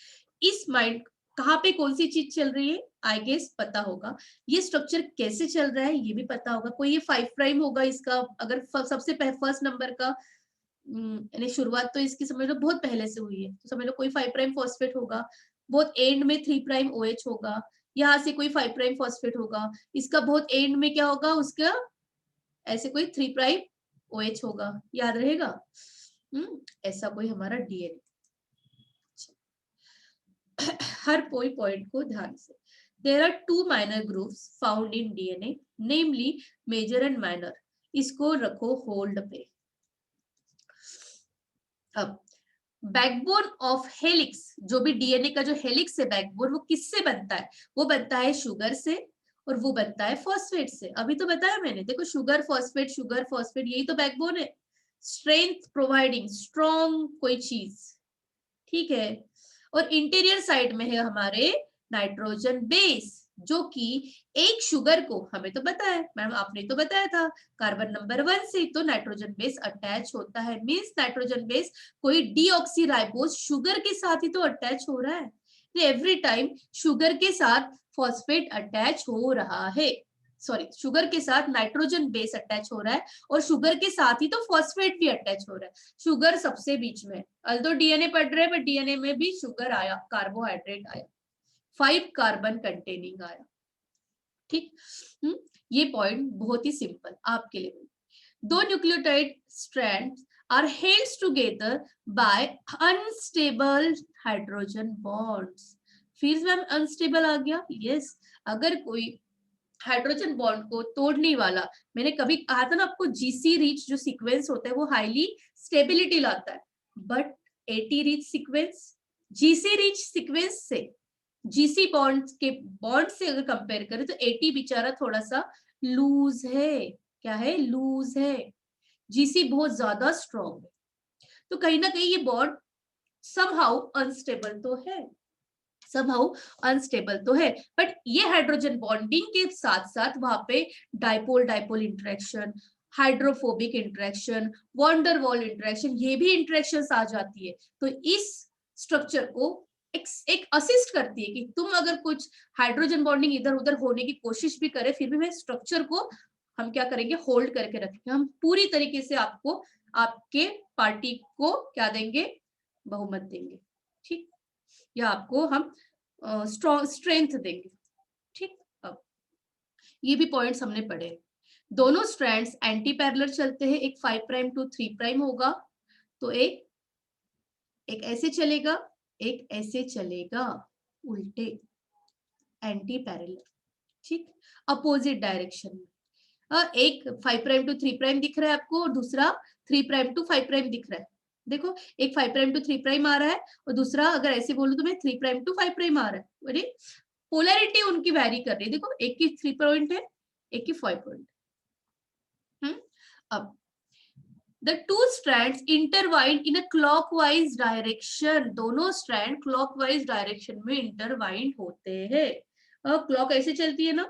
इस माइंड कहाँ पे कौन सी चीज चल रही है आई गेस पता होगा। ये स्ट्रक्चर कैसे चल रहा है ये भी पता होगा। कोई ये 5 प्राइम होगा इसका, अगर सबसे फर्स्ट नंबर का यानी शुरुआत तो इसकी समझ लो बहुत पहले से हुई है, तो समझ लो कोई 5 प्राइम फॉस्फेट होगा, बहुत एंड में 3 प्राइम ओएच होगा, यहाँ से कोई 5 प्राइम फॉस्फेट होगा, इसका बहुत एंड में क्या होगा उसका, ऐसे कोई 3 प्राइम ओएच होगा। याद रहेगा? ऐसा कोई हमारा डीएनए। हर कोई पॉइंट को ध्यान से, there are 2 minor groups found in DNA, namely major and minor. इसको रखो होल्ड पे। अब बैकबोन ऑफ हेलिक्स, जो भी डीएनए का जो हेलिक्स है बैकबोन, वो किससे बनता है? वो बनता है शुगर से और वो बनता है फॉस्फेट से। अभी तो बताया मैंने, देखो शुगर फॉस्फेट यही तो बैकबोन है, स्ट्रेंथ प्रोवाइडिंग, स्ट्रॉन्ग कोई चीज, ठीक है। और इंटीरियर साइड में है हमारे नाइट्रोजन बेस, जो कि एक शुगर को, हमें तो पता है मैम, आपने तो बताया था, कार्बन नंबर 1 से तो नाइट्रोजन बेस अटैच होता है। मींस नाइट्रोजन बेस कोई डीऑक्सीराइबोज शुगर के साथ ही तो अटैच हो रहा है। एवरी टाइम शुगर के साथ फॉस्फेट अटैच हो रहा है, सॉरी शुगर के साथ नाइट्रोजन बेस अटैच हो रहा है, और शुगर के साथ ही तो फॉस्फेट भी अटैच हो रहा है। शुगर सबसे बीच में, अल्दो डीएनए पढ़ रहे हैं बट डीएनए में भी शुगर आया, कार्बोहाइड्रेट आया, 5 कार्बन कंटेनिंग आया, ठीक। ये पॉइंट बहुत ही सिंपल आपके लिए। दो nucleotide strands are held together by unstable hydrogen bonds. फिर मैम अनस्टेबल आ गया, यस। अगर कोई हाइड्रोजन बॉन्ड को तोड़ने वाला, मैंने कभी कहा था ना आपको, जीसी रीच जो सीक्वेंस होता है वो हाईली स्टेबिलिटी लाता है, but eighty reach sequence, GC reach sequence से, जीसी बॉन्ड से अगर कंपेयर करें तो एटी बेचारा थोड़ा सा लूज है। क्या है? लूज है। जीसी बहुत ज्यादा स्ट्रॉन्ग है, तो कहीं ना कहीं ये बॉन्ड समहाउ अनस्टेबल तो है, समहाउ अनस्टेबल तो है। बट ये हाइड्रोजन बॉन्डिंग के साथ साथ वहां पे dipole dipole interaction, hydrophobic interaction, van der Waals interaction, ये भी इंटरेक्शंस आ जाती है। तो इस स्ट्रक्चर को एक असिस्ट करती है कि तुम अगर कुछ हाइड्रोजन बॉन्डिंग इधर उधर होने की कोशिश भी करे, फिर भी मैं स्ट्रक्चर को हम क्या करेंगे, होल्ड करके रखेंगे। हम पूरी तरीके से आपको, आपके पार्टी को क्या देंगे, बहुमत देंगे, ठीक, या आपको हम स्ट्रॉन्ग स्ट्रेंथ देंगे, ठीक। अब ये भी पॉइंट्स हमने पढ़े। दोनों स्ट्रैंड्स एंटी पैरेलल चलते हैं, एक 5 प्राइम टू 3 प्राइम होगा, तो एक ऐसे चलेगा, एक ऐसे चलेगा, उल्टे, एंटी पैरेलल, ठीक, अपोजिट डायरेक्शन में। एक 5 प्राइम टू 3 प्राइम दिख रहा है आपको, और दूसरा 3 प्राइम टू 5 प्राइम दिख रहा है। देखो एक 5 प्राइम टू 3 प्राइम आ रहा है, और दूसरा अगर ऐसे बोलूं तो मैं 3 प्राइम टू 5 प्राइम आ रहा है। अरे पोलैरिटी उनकी वैरी कर रही है, देखो एक की 3 पॉइंट है, एक की 5 पॉइंट। अब the two strands intertwined in a clockwise direction, दोनों स्ट्रैंड क्लॉकवाइज डायरेक्शन में इंटरवाइंड होते हैं। क्लॉक ऐसे चलती है ना,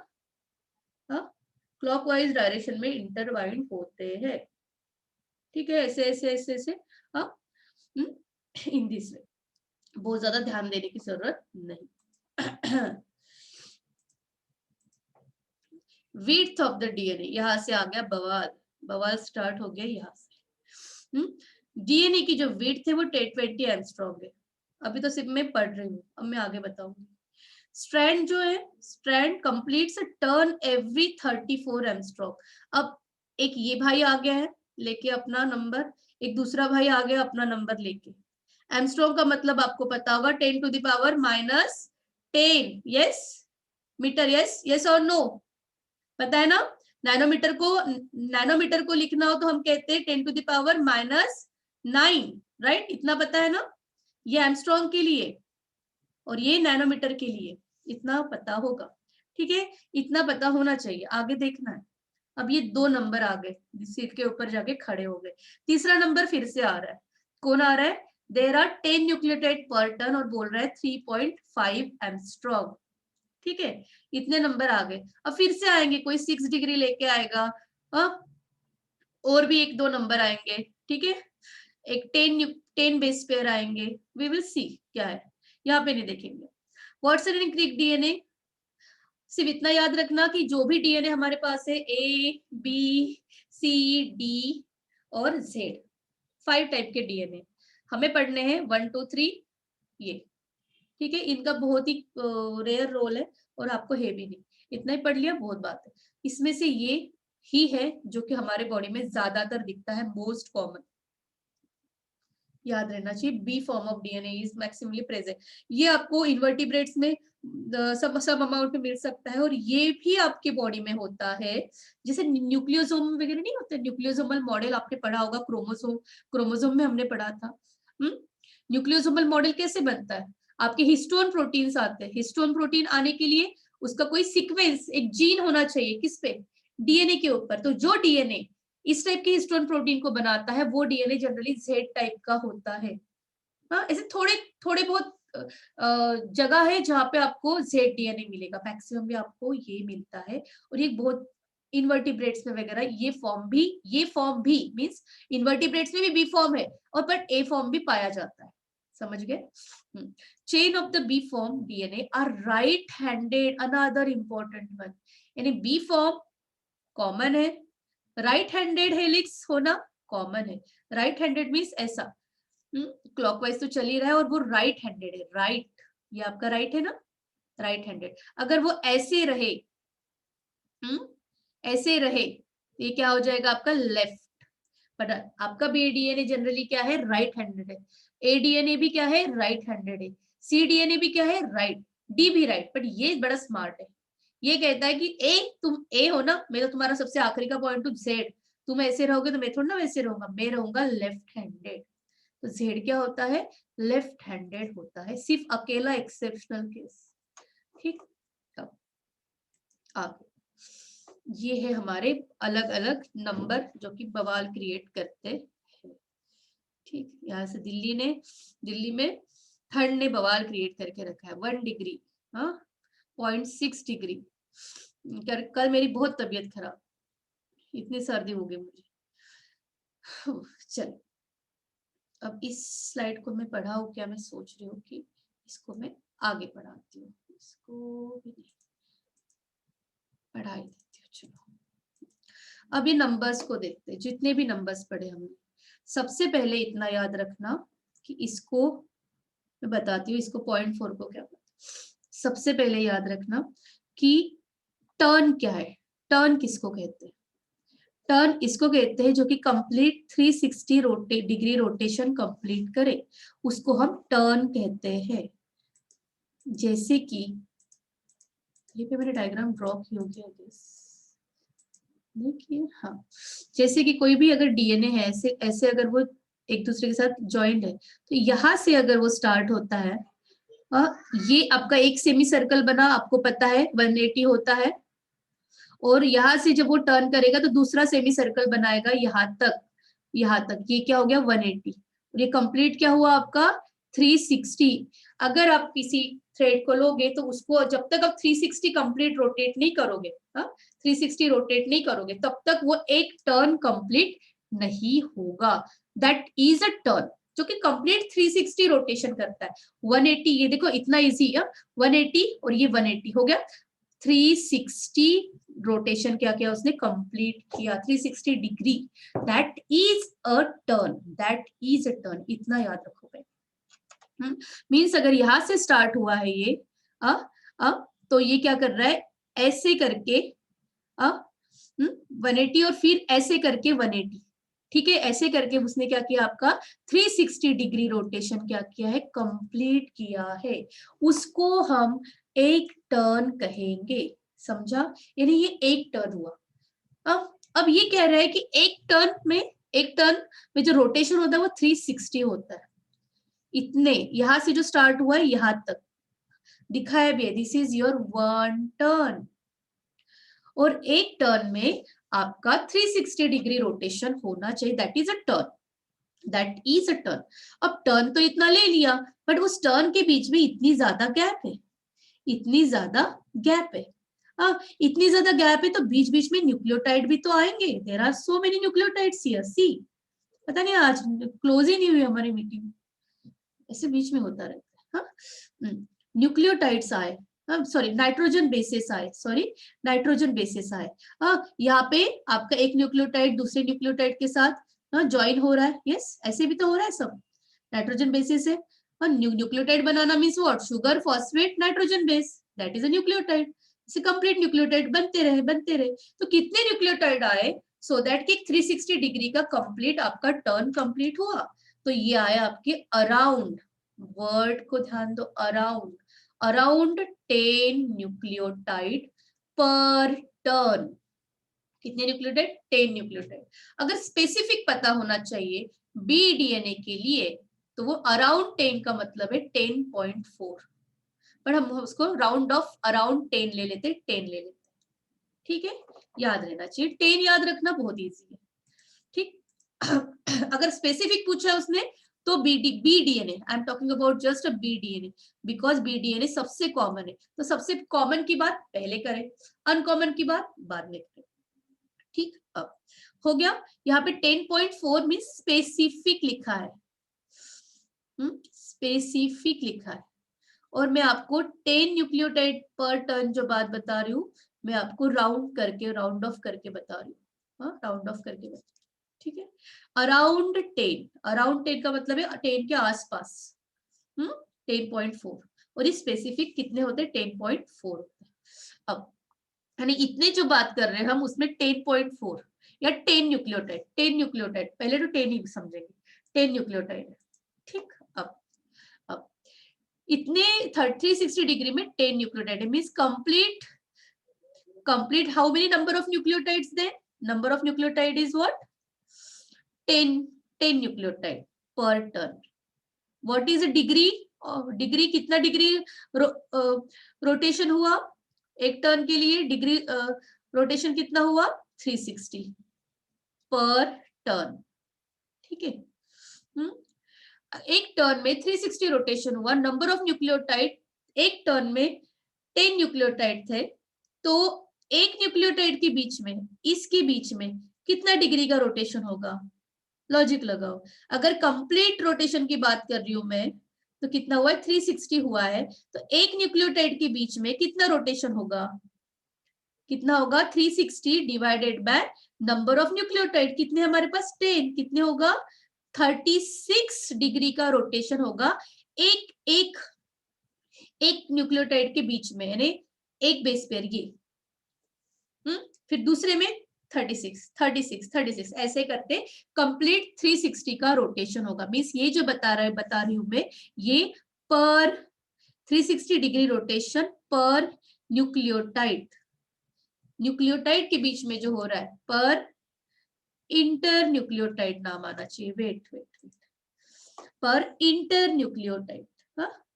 क्लॉकवाइज डायरेक्शन में इंटरवाइंड होते हैं, ठीक है, ऐसे ऐसे ऐसे ऐसे, इन दिस वे। बहुत ज्यादा ध्यान देने की जरूरत नहीं। विड्थ ऑफ द डीएनए, यहां से आ गया बवाल, बवाल स्टार्ट हो गया यहाँ से। डीएनए की जो विड्थ है वो 1020 एंगस्ट्रॉम है। अभी तो सिर्फ मैं पढ़ रही हूँ, अब मैं आगे बताऊंगी। स्ट्रैंड जो है, strand completes a turn every 34 angstrom. अब एक ये भाई आ गया है, लेके अपना नंबर, एक दूसरा भाई आ गया अपना नंबर लेके। एमस्ट्रॉन्ग का मतलब आपको पता होगा 10 to the power -10, yes metre, yes yes और नो, पता है ना। नैनोमीटर को लिखना हो तो हम कहते हैं 10 टू द पावर -9, राइट, इतना पता है ना। ये एमस्ट्रॉन्ग के लिए और ये नैनोमीटर के लिए, इतना पता होगा, ठीक है, इतना पता होना चाहिए। आगे देखना है। अब ये 2 नंबर आ गए, सीट के ऊपर जाके खड़े हो गए। तीसरा नंबर फिर से आ रहा है, कौन आ रहा है, देयर आर 10 न्यूक्लियोटाइड पर टन और बोल रहा है 3.5 एमस्ट्रॉन्ग, ठीक है, इतने नंबर आ गए। अब फिर से आएंगे, कोई 6 डिग्री लेके आएगा, और भी 1-2 नंबर आएंगे, ठीक है, एक 10 बेस पेयर आएंगे, वी विल सी क्या है, यहाँ पे नहीं देखेंगे। वाटसन एंड क्रिक डीएनए, सिर्फ इतना याद रखना कि जो भी डीएनए हमारे पास है, ए बी सी डी और जेड, 5 टाइप के डीएनए हमें पढ़ने हैं, 1 2 3 ये, ठीक है, इनका बहुत ही रेयर रोल है और आपको है भी नहीं, इतना ही पढ़ लिया बहुत बात है। इसमें से ये ही है जो कि हमारे बॉडी में ज्यादातर दिखता है, मोस्ट कॉमन, याद रहना चाहिए। B form of DNA is maximally present, ये आपको इन्वर्टिब्रेट्स में सब अमाउंट में मिल सकता है, और ये भी आपके बॉडी में होता है। जैसे न्यूक्लियोसोम वगैरह नहीं होते, न्यूक्लियोसोमल मॉडल आपने पढ़ा होगा, क्रोमोसोम में हमने पढ़ा था। न्यूक्लियोसोमल मॉडल कैसे बनता है, आपके हिस्टोन प्रोटीन्स आते हैं, हिस्टोन प्रोटीन आने के लिए उसका कोई सीक्वेंस, एक जीन होना चाहिए, किस पे, डीएनए के ऊपर। तो जो डीएनए इस टाइप के हिस्टोन प्रोटीन को बनाता है, वो डीएनए जनरली जेड टाइप का होता है। हाँ, ऐसे थोड़े बहुत जगह है जहां पे आपको जेड डीएनए मिलेगा, मैक्सिमम भी आपको ये मिलता है। और ये बहुत इन्वर्टिब्रेट्स में वगैरह ये फॉर्म भी मींस इन्वर्टिब्रेट्स में भी बी फॉर्म है, और बट ए फॉर्म भी पाया जाता है, समझ गए। Chain of the B form DNA are right handed, another important one, यानी बी फॉर्म कॉमन है, राइट हैंडेड हेलिक्स होना कॉमन है। राइट हैंडेड मीन्स ऐसा, क्लॉकवाइज तो चल ही रहा है और वो राइट हैंडेड है, राइट, ये आपका राइट है ना, राइट हैंडेड। अगर वो ऐसे रहे, ऐसे रहे, ये क्या हो जाएगा आपका लेफ्ट। बट आपका बी डीएनए जनरली क्या है, राइट हैंडेड है। ए डीएनए भी क्या है, राइट हैंडेड है। सी डीएनए भी क्या है, राइट, डी भी राइट। बट ये बड़ा स्मार्ट है, ये कहता है कि ए, तुम ए हो ना, मैं तो तुम्हारा सबसे आखिरी का पॉइंट हूँ जेड, तुम ऐसे रहोगे तो मैं थोड़ा ना वैसे रहूंगा, मैं रहूंगा लेफ्ट हैंडेड। तो जेड क्या होता है, लेफ्ट हैंडेड होता है, सिर्फ अकेला एक्सेप्शनल केस, ठीक। अब आगे ये है हमारे अलग अलग नंबर जो कि बवाल क्रिएट करते हैं, ठीक। यहाँ से दिल्ली में थर्ड ने बवाल क्रिएट करके रखा है, 1 डिग्री, हाँ 0.6 डिग्री। कल मेरी बहुत तबीयत खराब, इतनी सर्दी हो गई मुझे। चलो, अब इस स्लाइड को मैं पढ़ाऊं क्या, मैं सोच रही हूँ कि इसको मैं आगे पढ़ाती हूँ, इसको भी नहीं पढ़ा ही देती हूँ। चलो अब ये नंबर्स को देखते हैं, जितने भी नंबर्स पढ़े हमने। सबसे पहले इतना याद रखना कि इसको मैं बताती हूँ, इसको 0.4 को क्या बोलते हैं। सबसे पहले याद रखना कि टर्न क्या है, टर्न किसको कहते हैं, टर्न इसको कहते हैं जो कि कंप्लीट 360 डिग्री रोटेशन कंप्लीट करे, उसको हम टर्न कहते हैं। जैसे कि ये पे मैंने डायग्राम ड्रॉ की होगी आई गेस, देखिए, हाँ, जैसे कि कोई भी अगर डीएनए है, ऐसे ऐसे अगर वो एक दूसरे के साथ ज्वाइंट है, तो यहाँ से अगर वो स्टार्ट होता है, ये आपका एक सेमी सर्कल बना, आपको पता है 180 होता है, और यहाँ से जब वो टर्न करेगा तो दूसरा सेमी सर्कल बनाएगा यहाँ तक, ये क्या हो गया 180, और ये कंप्लीट क्या हुआ आपका 360। अगर आप किसी थ्रेड को लोगे तो उसको जब तक आप 360 कंप्लीट रोटेट नहीं करोगे, 360 रोटेट नहीं करोगे, तब तक वो एक टर्न कंप्लीट नहीं होगा। दैट इज अ टर्न जो कि कंप्लीट 360 रोटेशन करता है। 180, ये देखो इतना इजी है, 180 और ये 180 हो गया, 360 रोटेशन क्या किया उसने, कंप्लीट किया 360 degree, that is a turn, that is a turn, इतना याद रखोगे। मीन्स अगर यहां से स्टार्ट हुआ है ये, तो ये क्या कर रहा है, ऐसे करके 180 और फिर ऐसे करके 180, ठीक है, ऐसे करके उसने क्या किया, आपका 360 डिग्री रोटेशन क्या किया है, कंप्लीट किया है, उसको हम एक टर्न कहेंगे, समझा, यानी ये एक टर्न हुआ। अब ये कह रहा है कि एक टर्न में जो रोटेशन होता है वो 360 होता है, इतने यहां से जो स्टार्ट हुआ है यहां तक दिखाया भी है, this is your one turn, और एक टर्न में आपका 360 डिग्री रोटेशन होना चाहिए, that is a turn, that is a turn. अब टर्न तो इतना ले लिया, बट उस टर्न के बीच में इतनी ज्यादा गैप है, इतनी ज्यादा गैप है। इतनी ज्यादा गैप है तो बीच बीच में न्यूक्लियोटाइड भी तो आएंगे, there are so many nucleotides here, see पता नहीं आज क्लोज ही नहीं हुई हमारी मीटिंग, ऐसे बीच में होता रहता है। न्यूक्लियोटाइड्स आए, सॉरी नाइट्रोजन बेसिस आए, सॉरी नाइट्रोजन बेसिस आए, यहाँ पे आपका एक न्यूक्लियोटाइड दूसरे न्यूक्लियोटाइड के साथ ज्वाइन हो रहा है, यस ऐसे भी तो हो रहा है सब, नाइट्रोजन बेसिस है, और nucleotide banana means what, sugar phosphate nitrogen base, that is a nucleotide, इसे कंप्लीट न्यूक्लियोटाइड बनते रहे, तो कितने न्यूक्लियोटाइड आए, सो दैट कि 360 डिग्री का कंप्लीट आपका टर्न कंप्लीट हुआ, तो ये आया आपके अराउंड, वर्ड को ध्यान दो, अराउंड, अराउंड 10 न्यूक्लियोटाइड पर टर्न, कितने न्यूक्लियोटाइड, 10 न्यूक्लियोटाइड। अगर स्पेसिफिक पता होना चाहिए बीडीएनए के लिए तो वो अराउंड 10 का मतलब है 10.4, पर हम उसको राउंड ऑफ अराउंड 10 ले लेते, 10 ले लेते, ठीक है, याद रहना चाहिए, 10 याद रखना बहुत इजी है, ठीक। अगर स्पेसिफिक पूछा है उसने तो BDNA, I am talking about just a BDNA, because BDNA सबसे कॉमन है, तो सबसे कॉमन की बात पहले करें, अनकॉमन की बात बाद में करें, ठीक। अब हो गया, यहाँ पे 10.4 मीन स्पेसिफिक लिखा है, स्पेसिफिक लिखा है, और मैं आपको 10 न्यूक्लियोटाइड पर टर्न जो बात बता रही हूँ, मैं आपको राउंड करके, राउंड ऑफ करके बता रही हूँ, राउंड ऑफ करके बता, ठीक है, अराउंड 10, अराउंड 10 का मतलब है 10 के आसपास, 10.4, और इस स्पेसिफिक कितने होते हैं, 10.4 होते हैं। अब यानी इतने जो बात कर रहे हैं हम उसमें 10.4 या 10 न्यूक्लियोटाइड, 10 न्यूक्लियोटाइड, पहले तो 10 ही समझेंगे, 10 न्यूक्लियोटाइड है, ठीक। अब इतने 360 डिग्री में 10 nucleotide means complete how many number of nucleotides, then number of nucleotide is what, 10 nucleotide per turn. What is a degree, degree कितना डिग्री रोटेशन हुआ एक टर्न के लिए, डिग्री रोटेशन कितना हुआ, 360 पर टर्न, ठीक है। एक टर्न में 360 रोटेशन हुआ, नंबर ऑफ न्यूक्लियोटाइड एक टर्न में 10 न्यूक्लियोटाइड थे, तो एक न्यूक्लियोटाइड के बीच में, इसके बीच में कितना डिग्री का रोटेशन होगा, लॉजिक लगाओ, अगर कंप्लीट रोटेशन की बात कर रही हूं मैं तो कितना हुआ है, 360 हुआ है, तो एक न्यूक्लियोटाइड के बीच में कितना रोटेशन होगा, कितना होगा, 360 divided by number of nucleotide, कितने हमारे पास 10, कितने होगा, 36 डिग्री का रोटेशन होगा एक एक एक न्यूक्लियोटाइड के बीच में, यानी एक बेस पेयर ये, फिर दूसरे में 36 ऐसे करते कंप्लीट 360 का रोटेशन होगा, मींस ये जो बता रही हूं मैं, ये पर 360 डिग्री रोटेशन पर न्यूक्लियोटाइड, न्यूक्लियोटाइड के बीच में जो हो रहा है, पर इंटर न्यूक्लियोटाइड नाम आना चाहिए, वेट, पर inter nucleotide,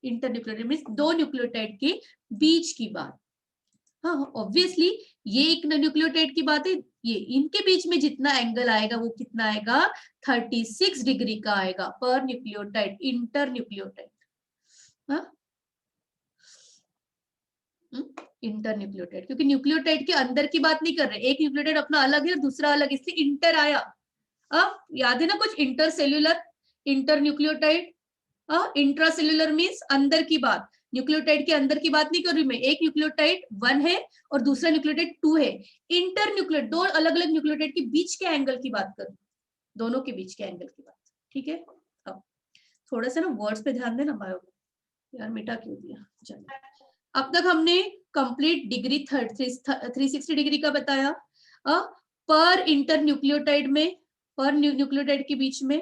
inter nucleotide means दो न्यूक्लियोटाइड के बीच की बात, हाँ ऑब्वियसली ये एक न्यूक्लियोटाइड की बात है, ये इनके बीच में जितना एंगल आएगा वो कितना आएगा, 36 डिग्री का आएगा पर nucleotide, inter nucleotide, inter nucleotide, क्योंकि न्यूक्लियोटाइड के अंदर की बात नहीं कर रहे, एक न्यूक्लियोटाइड अपना अलग है दूसरा अलग, इसलिए इंटर आया। अब याद है ना कुछ, inter cellular, inter nucleotide, intracellular means अंदर की बात, न्यूक्लियोटाइड के अंदर की बात नहीं कर रही मैं, एक न्यूक्लियोटाइड 1 है और दूसरा न्यूक्लियोटाइड 2 है, इंटर न्यूक्लियोटाइड दो अलग अलग न्यूक्लियोटाइड के बीच के एंगल की बात कर रही, दोनों के बीच के एंगल की बात, ठीक है। अब थोड़ा सा ना वर्ड्स पे ध्यान देना, बायो यार मिटा क्यों दिया, चलो अब तक हमने कंप्लीट डिग्री 360 डिग्री का बताया, पर इंटर न्यूक्लियोटाइड में पर न्यूक्लियोटाइड के बीच में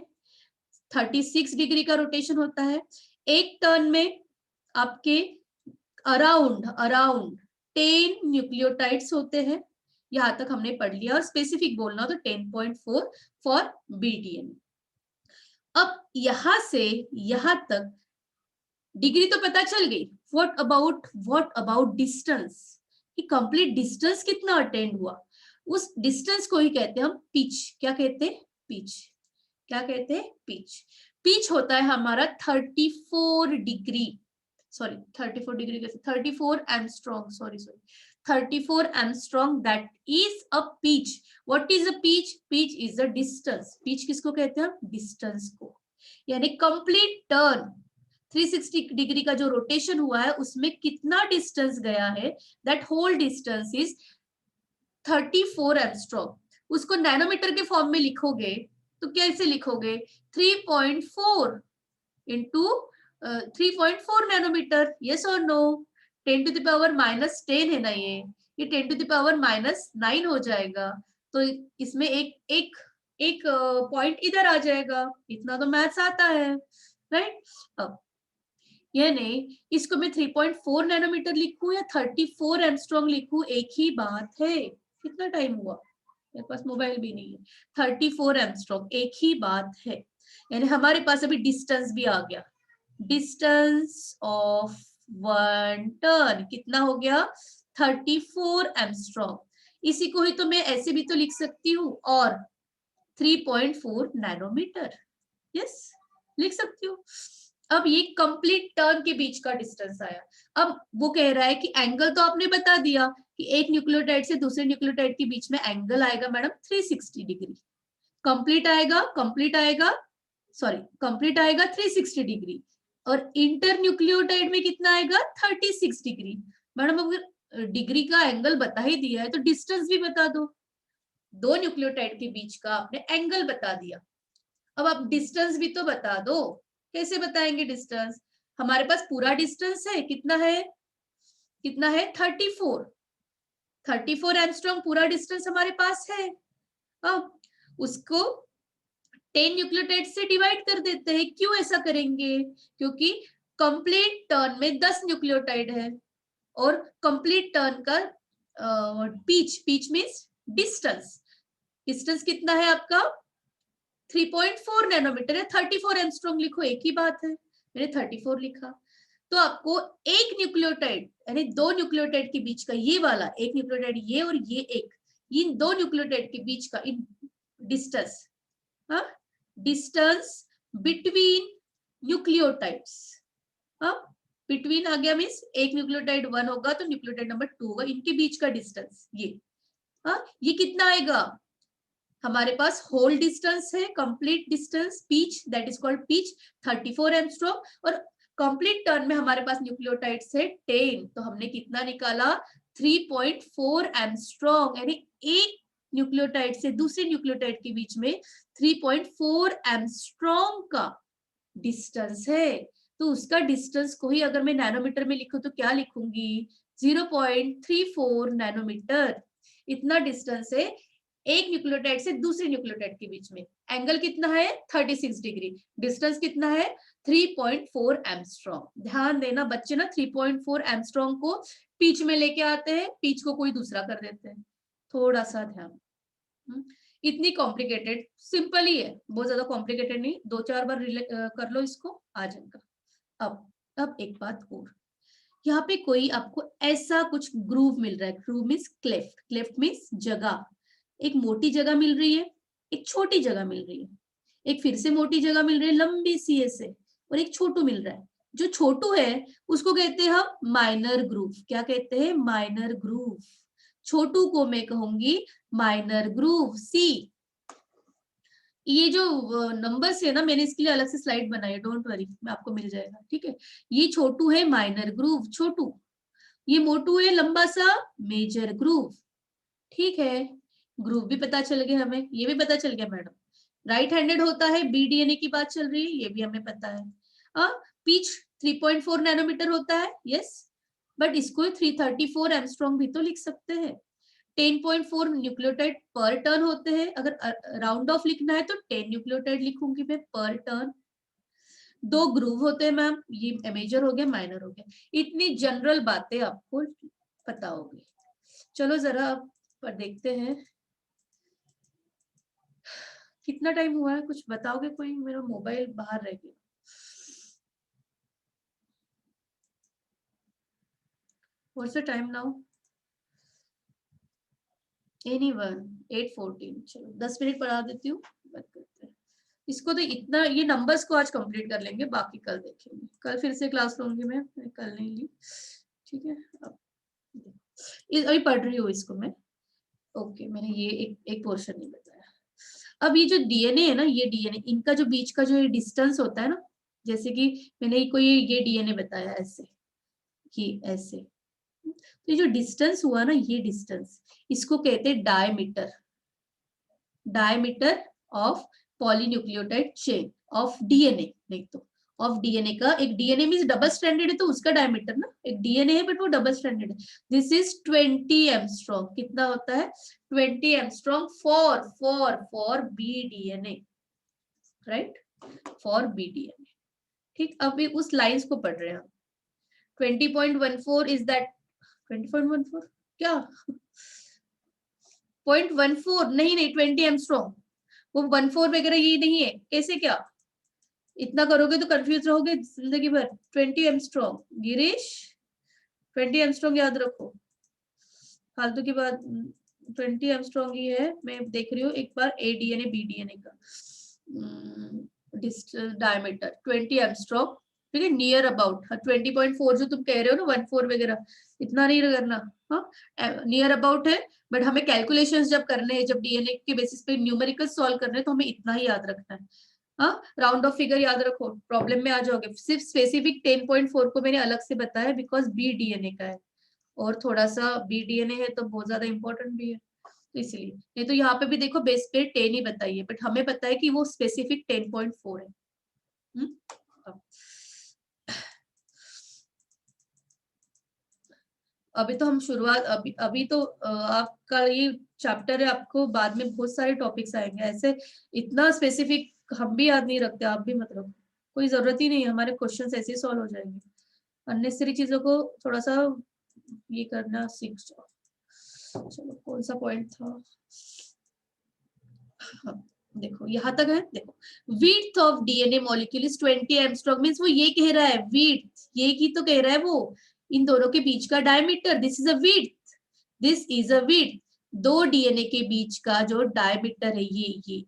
36 डिग्री का रोटेशन होता है। एक टर्न में आपके अराउंड 10 न्यूक्लियोटाइड्स होते हैं। यहां तक हमने पढ़ लिया, और स्पेसिफिक बोलना तो 10.4 फॉर BDNA। अब यहां से यहां तक डिग्री तो पता चल गई। व्हाट अबाउट डिस्टेंस, कि कंप्लीट डिस्टेंस कितना अटेंड हुआ, उस डिस्टेंस को ही कहते हैं हम पिच। क्या कहते हैं? पिच। क्या कहते हैं? पिच। पिच होता है हमारा 34 डिग्री, सॉरी 34 डिग्री कैसे, 34 angstrom, sorry 34 angstrom, that is a pitch. What is a pitch? Pitch is a distance. Pitch किसको कहते हैं? डिस्टेंस को। यानी कंप्लीट टर्न 360 डिग्री का जो रोटेशन हुआ है उसमें कितना डिस्टेंस गया है, that whole distance is 34 angstrom. उसको नैनोमीटर के फॉर्म में लिखोगे तो कैसे लिखोगे? 3.4 इंटू 3.4 नैनोमीटर। यस और नो? 10 टू द पावर -10 है ना, ये 10 टू द पावर -9 हो जाएगा। तो इसमें एक पॉइंट इधर आ जाएगा। इतना तो मैथ्स आता है, राइट? अब यानी इसको मैं 3.4 नैनोमीटर लिखूं या 34 एंगस्ट्रॉम लिखूं, एक ही बात है। कितना टाइम हुआ? मेरे पास मोबाइल भी नहीं है। 34 एंगस्ट्रॉम, एक ही बात है। यानी हमारे पास अभी डिस्टेंस भी आ गया। डिस्टेंस ऑफ वन टर्न कितना हो गया? 34 एंगस्ट्रॉम। इसी को ही तो मैं ऐसे भी तो लिख सकती हूँ, और 3.4 नैनोमीटर। यस, लिख सकती हूँ। अब ये कंप्लीट टर्न के बीच का डिस्टेंस आया। अब वो कह रहा है कि एंगल तो आपने बता दिया कि एक न्यूक्लियोटाइड से दूसरे न्यूक्लियोटाइड के बीच में एंगल आएगा मैडम 360 डिग्री। कंप्लीट आएगा सॉरी, कंप्लीट आएगा 360 डिग्री, और इंटर न्यूक्लियोटाइड में कितना आएगा? 36 डिग्री। मैडम अगर डिग्री का एंगल बता ही दिया है तो डिस्टेंस भी बता दो। दो न्यूक्लियोटाइड के बीच का आपने एंगल बता दिया, अब आप डिस्टेंस भी तो बता दो। कैसे बताएंगे डिस्टेंस? हमारे पास पूरा डिस्टेंस है, कितना है? कितना है? 34 एंगस्ट्रॉम पूरा डिस्टेंस हमारे पास है। अब उसको 10 न्यूक्लियोटाइड से डिवाइड कर देते हैं। क्यों ऐसा करेंगे? क्योंकि कंप्लीट टर्न में 10 न्यूक्लियोटाइड है, और कंप्लीट टर्न का पिच मींस डिस्टेंस। डिस्टेंस कितना है आपका? 3.4 नैनोमीटर है। 34 एंगस्ट्रॉम लिखो, एक ही बात है। मैंने 34 लिखा। तो आपको एक न्यूक्लियोटाइड यानी दो न्यूक्लियोटाइड के बीच का ये वाला एक न्यूक्लियोटाइड, ये और ये एक, इन दो न्यूक्लियोटाइड के बीच का इन distance, distance between nucleotides, between आ गया मीन्स एक न्यूक्लियोटाइड 1 होगा तो न्यूक्लियोटाइड नंबर 2 होगा, इनके बीच का डिस्टेंस ये कितना आएगा? हमारे पास होल डिस्टेंस है, complete distance pitch, that is called pitch 34 angstrom, और कंप्लीट टर्न में हमारे पास न्यूक्लियोटाइड्स है 10, तो हमने कितना निकाला? 3.4 एंगस्ट्रॉम। यानी एक न्यूक्लियोटाइड से दूसरे न्यूक्लियोटाइड के बीच में 3.4 एंगस्ट्रॉम का डिस्टेंस है। तो उसका डिस्टेंस को ही अगर मैं नैनोमीटर में लिखूं तो क्या लिखूंगी? 0.34 नैनोमीटर। इतना डिस्टेंस है एक न्यूक्लियोटाइड से दूसरे न्यूक्लियोटाइड के बीच में। एंगल कितना है? 36 डिग्री। डिस्टेंस कितना है? 3.4 एंगस्ट्रॉम। ध्यान देना बच्चे ना, 3.4 एंगस्ट्रॉम को पिच में लेके आते हैं, पिच को कोई दूसरा कर देते हैं। थोड़ा सा ध्यान। इतनी कॉम्प्लिकेटेड, सिंपल ही है, बहुत ज्यादा कॉम्प्लिकेटेड नहीं। 2-4 बार कर लो इसको, आ जाएगा। अब एक बात और, यहाँ पे कोई आपको ऐसा कुछ ग्रूव मिल रहा है। Groove means cleft, cleft means जगह। एक मोटी जगह मिल रही है, एक छोटी जगह मिल रही है, एक फिर से मोटी जगह मिल रही है लंबी सी ऐसे, और एक छोटू मिल रहा है। जो छोटू है उसको कहते हैं हम माइनर ग्रूव। क्या कहते हैं? Minor groove. छोटू को मैं कहूंगी माइनर ग्रूव। सी, ये जो नंबर्स है ना, मैंने इसके लिए अलग से स्लाइड बनाई है, डोंट वरी, मैं आपको मिल जाएगा, ठीक है? ये छोटू है माइनर ग्रूव, छोटू। ये मोटू है लंबा सा, मेजर ग्रूव। ठीक है, ग्रूव भी पता चल गया हमें, ये भी पता चल गया मैडम। राइट हैंडेड होता है, BDNA की बात चल रही है, ये भी हमें पता है। पिच 3.4 नैनोमीटर होता है, यस, बट इसको 334 एंगस्ट्रॉम भी तो लिख सकते हैं। 10.4 न्यूक्लियोटाइड पर टर्न होते हैं। अगर राउंड ऑफ लिखना है तो 10 न्यूक्लियोटाइड लिखूंगी मैं पर टर्न। 2 ग्रुव होते हैं मैम, ये मेजर हो गया, माइनर हो गया। इतनी जनरल बातें आपको पता होगी। चलो जरा पर देखते हैं कितना टाइम हुआ है, कुछ बताओगे कोई? मेरा मोबाइल बाहर रह गया। What's the time now? Anyone? 8:14। चलो 10 मिनट पढ़ा देती हूँ, बात करते हैं इसको। तो इतना ये नंबर्स को आज कंप्लीट कर लेंगे, बाकी कल देखेंगे। कल फिर से क्लास लूंगी मैं कल नहीं ली, ठीक है। अब अभी पढ़ रही हूँ इसको मैं। ओके, मैंने ये एक पोर्शन नहीं बताया। अब ये जो डीएनए है ना, ये डीएनए इनका जो बीच का जो डिस्टेंस होता है ना, जैसे कि मैंने कोई ये डीएनए बताया ऐसे, ये ऐसे, तो ये जो डिस्टेंस हुआ ना, ये डिस्टेंस, इसको कहते हैं diameter. Diameter of polynucleotide chain of DNA, नहीं तो ऑफ डीएनए का। एक डीएनए मींस डबल स्ट्रैंडेड है तो उसका डायमीटर ना, एक डीएनए है बट वो डबल स्ट्रैंडेड है। This is 20 angstrom. कितना होता है? 20 angstrom for B DNA, right, for B DNA. ठीक, अभी उस लाइंस को पढ़ रहे हैं हम। 20.14 इज दैट 20.14 क्या 0.14 नहीं 20 एंगस्ट्रॉम, वो 14 वगैरह ये नहीं है। कैसे क्या इतना करोगे तो कंफ्यूज रहोगे जिंदगी भर। 20 एंगस्ट्रॉम गिरीश, 20 एंगस्ट्रॉम याद रखो, फालतू की बात। 20 एंगस्ट्रॉम ही है, मैं देख रही हूँ एक बार ए डीएनए बी डीएनए का डायमीटर 20 एंगस्ट्रॉम, ठीक है, नियर अबाउट। 20.4 जो तुम कह रहे हो ना 14 वगैरह, इतना नहीं करना, हाँ नियर अबाउट है। बट हमें कैलकुलेशंस जब करने हैं, जब डीएनए के बेसिस पे न्यूमेरिकल सॉल्व करने हैं, तो हमें इतना ही याद रखना है। हाँ, राउंड ऑफ फिगर याद रखो, प्रॉब्लम में आ जाओगे। सिर्फ स्पेसिफिक 10.4 को मैंने अलग से बताया बिकॉज बी डीएनए का है, और थोड़ा सा बी डीएनए है तो बहुत ज्यादा इंपॉर्टेंट भी है, तो इसलिए। नहीं तो यहाँ पे भी देखो बेस पे 10 ही बताइए, बट हमें पता है कि वो स्पेसिफिक 10.4 है। अभी तो हम शुरुआत, अभी तो आपका ये चैप्टर है, आपको बाद में बहुत सारे टॉपिक्स आएंगे ऐसे। इतना स्पेसिफिक हम भी याद नहीं रखते, आप भी मतलब कोई जरूरत ही नहीं है, हमारे क्वेश्चंस ऐसे ही सॉल्व हो जाएंगे। अननेसेसरी चीजों को थोड़ा सा ये करना सीख जाओ। चलो कौन सा पॉइंट था? हाँ, देखो यहाँ तक है। देखो width of DNA molecule is 20 angstrom, means वो ये कह रहा है विड्थ, ये की तो कह रहा है वो इन दोनों के बीच का diameter. This is a width, this is a width. दो डीएनए के बीच का जो डायमीटर है, ये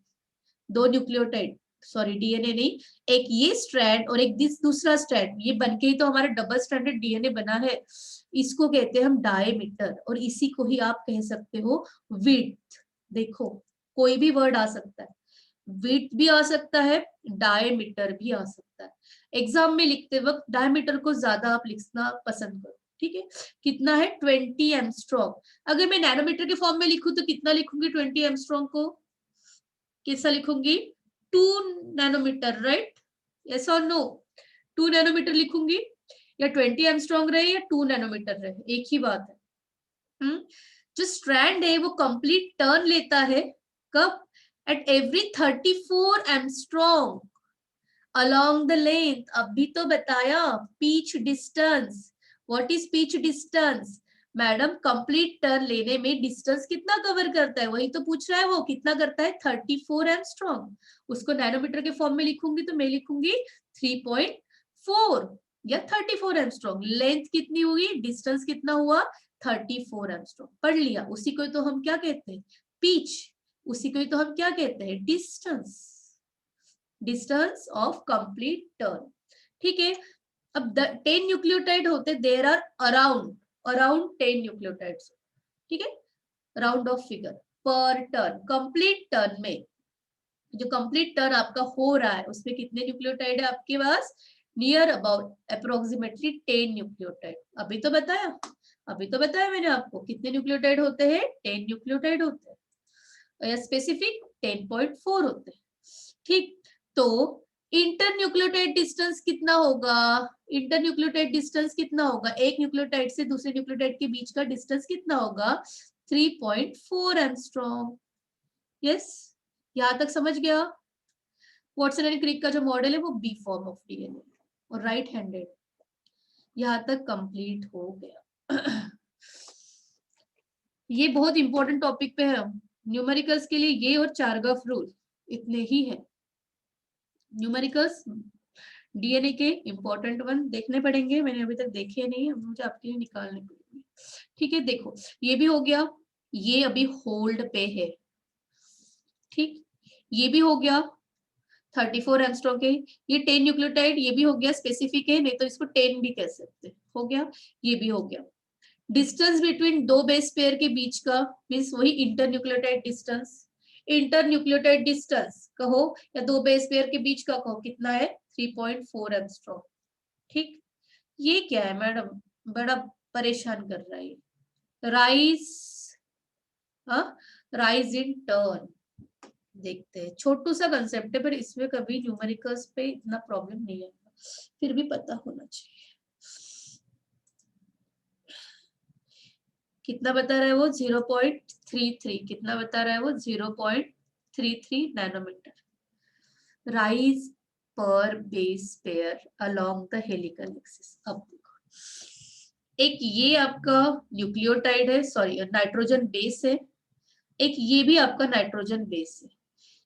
दो न्यूक्लियोटाइड, सॉरी डीएनए नहीं, एक ये स्ट्रैंड और एक दिस दूसरा स्ट्रैंड, ये बनके ही तो हमारा डबल स्ट्रैंडेड डीएनए बना है। इसको कहते हैं हम डायमीटर, और इसी को ही आप कह सकते हो विड्थ। देखो कोई भी वर्ड आ सकता है, विड्थ भी आ सकता है, डायमीटर भी आ सकता है। एग्जाम में लिखते वक्त डायमीटर को ज्यादा आप लिखना पसंद करो, ठीक है। कितना है? 20 एंगस्ट्रॉम। अगर मैं नैनोमीटर के फॉर्म में लिखूं तो कितना लिखूंगी 20 एंगस्ट्रॉम को? कैसा लिखूंगी? 2 नैनोमीटर, राइट, यस और नो? 2 नैनोमीटर लिखूंगी, या 20 एंगस्ट्रॉम रहे या 2 नैनोमीटर रहे, एक ही बात है। जो स्ट्रैंड है वो कंप्लीट टर्न लेता है कब? At every 34 angstrom along the length. अभी तो बताया pitch distance. What is pitch distance? Madam complete turn लेने में डिस्टेंस कितना कवर करता है, वही तो पूछ रहा है वो, कितना करता है? 34 एंगस्ट्रॉम। उसको नैनोमीटर के फॉर्म में लिखूंगी तो मैं लिखूंगी 3.4 या 34 एंगस्ट्रॉम। लेंथ कितनी हुई, डिस्टेंस कितना हुआ? 34 एंगस्ट्रॉम। पढ़ लिया, उसी को तो हम क्या कहते हैं? पिच। उसी को तो हम क्या कहते हैं? Distance, distance of complete turn, ठीक है। अब 10 न्यूक्लियोटाइड होते, देर आर अराउंड 10 न्यूक्लियोटाइड्स, ठीक है। राउंड ऑफ फिगर पर टर्न, कंप्लीट टर्न में जो कंप्लीट टर्न आपका हो रहा है उसमें कितने न्यूक्लियोटाइड है आपके पास? Near about approximately 10 nucleotide. अभी तो बताया मैंने आपको कितने न्यूक्लियोटाइड होते हैं? 10 न्यूक्लियोटाइड होते हैं, स्पेसिफिक 10.4 होते हैं, ठीक। तो इंटरन्यूक्लियोटाइड डिस्टेंस कितना होगा? इंटरन्यूक्लियोटाइड डिस्टेंस कितना होगा? एक न्यूक्लियोटाइड से दूसरे न्यूक्लियोटाइड के बीच का डिस्टेंस कितना होगा? 3.4 एंगस्ट्रॉम। यस, यहां तक समझ गया। वाटसन एंड क्रिक का जो मॉडल है वो बी फॉर्म ऑफ डीएनए और राइट हैंडेड। यहां तक कंप्लीट हो गया। ये बहुत इंपॉर्टेंट टॉपिक पे है हम। न्यूमेरिकल्स के लिए ये और चारगॉफ रूल इतने ही है। न्यूमेरिकल्स डीएनए के इंपॉर्टेंट वन देखने पड़ेंगे, मैंने अभी तक देखे नहीं, अब मुझे आपके लिए निकालने पड़ेंगे। ठीक है, देखो ये भी हो गया, ये अभी होल्ड पे है। ठीक, ये भी हो गया 34 एंगस्ट्रॉम के। ये 10 न्यूक्लियोटाइड, ये भी हो गया स्पेसिफिक है, नहीं तो इसको 10 भी कह सकते। हो गया, ये भी हो गया। डिस्टेंस बिटवीन दो बेस पेयर के बीच का मीन्स वही इंटरन्यूक्लियोटाइड डिस्टेंस। इंटरन्यूक्लियोटाइड डिस्टेंस कहो या दो बेस पेयर के बीच का कहो, कितना है? 3.4 एंगस्ट्रॉम। ठीक, ये क्या है मैडम, बड़ा परेशान कर रहा है। Rise, rise in turn. देखते हैं, छोटू सा कंसेप्ट है पर इसमें कभी न्यूमेरिकल्स पे इतना प्रॉब्लम नहीं है, फिर भी पता होना चाहिए। कितना बता रहा है वो? 0.33। कितना बता रहा है वो? 0.33 नैनोमीटर। राइज पर base pair along the helical axis. अब देखो, एक ये आपका न्यूक्लियोटाइड है, सॉरी नाइट्रोजन बेस है, एक ये भी आपका नाइट्रोजन बेस है।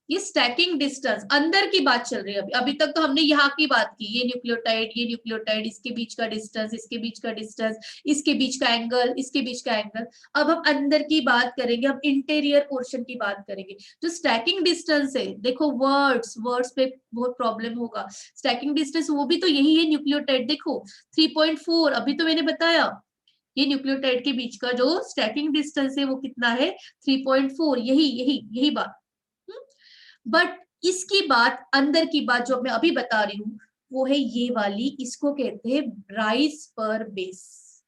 ये स्टैकिंग डिस्टेंस अंदर की बात चल रही है। अभी तक तो हमने यहाँ की बात की, ये न्यूक्लियोटाइड, इसके बीच का डिस्टेंस, इसके बीच का डिस्टेंस, इसके बीच का एंगल, इसके बीच का एंगल। अब हम अंदर की बात करेंगे, हम इंटीरियर पोर्शन की बात करेंगे। जो स्टैकिंग डिस्टेंस है, देखो वर्ड्स पे बहुत प्रॉब्लम होगा। स्टैकिंग डिस्टेंस वो भी तो यही है न्यूक्लियोटाइड। देखो 3.4 अभी तो मैंने बताया, ये न्यूक्लियोटाइड के बीच का जो स्टैकिंग डिस्टेंस है वो कितना है? 3.4। यही यही यही बात। बट इसकी बात, अंदर की बात जो मैं अभी बता रही हूँ वो है ये वाली, इसको कहते हैं राइज पर बेस।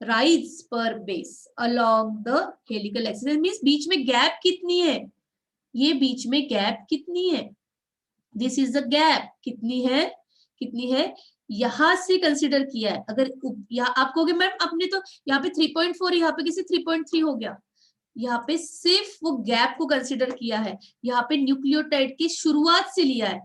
राइज पर base along the helical axis means बीच में गैप कितनी है? ये बीच में गैप कितनी है? This is the gap. कितनी है? कितनी है? यहां से कंसिडर किया है। अगर यहाँ आप कहोगे मैम आपने तो यहाँ पे 3.4, यहाँ पे किसी 3.3 हो गया। यहाँ पे सिर्फ वो गैप को कंसिडर किया है, यहाँ पे न्यूक्लियोटाइड की शुरुआत से लिया है।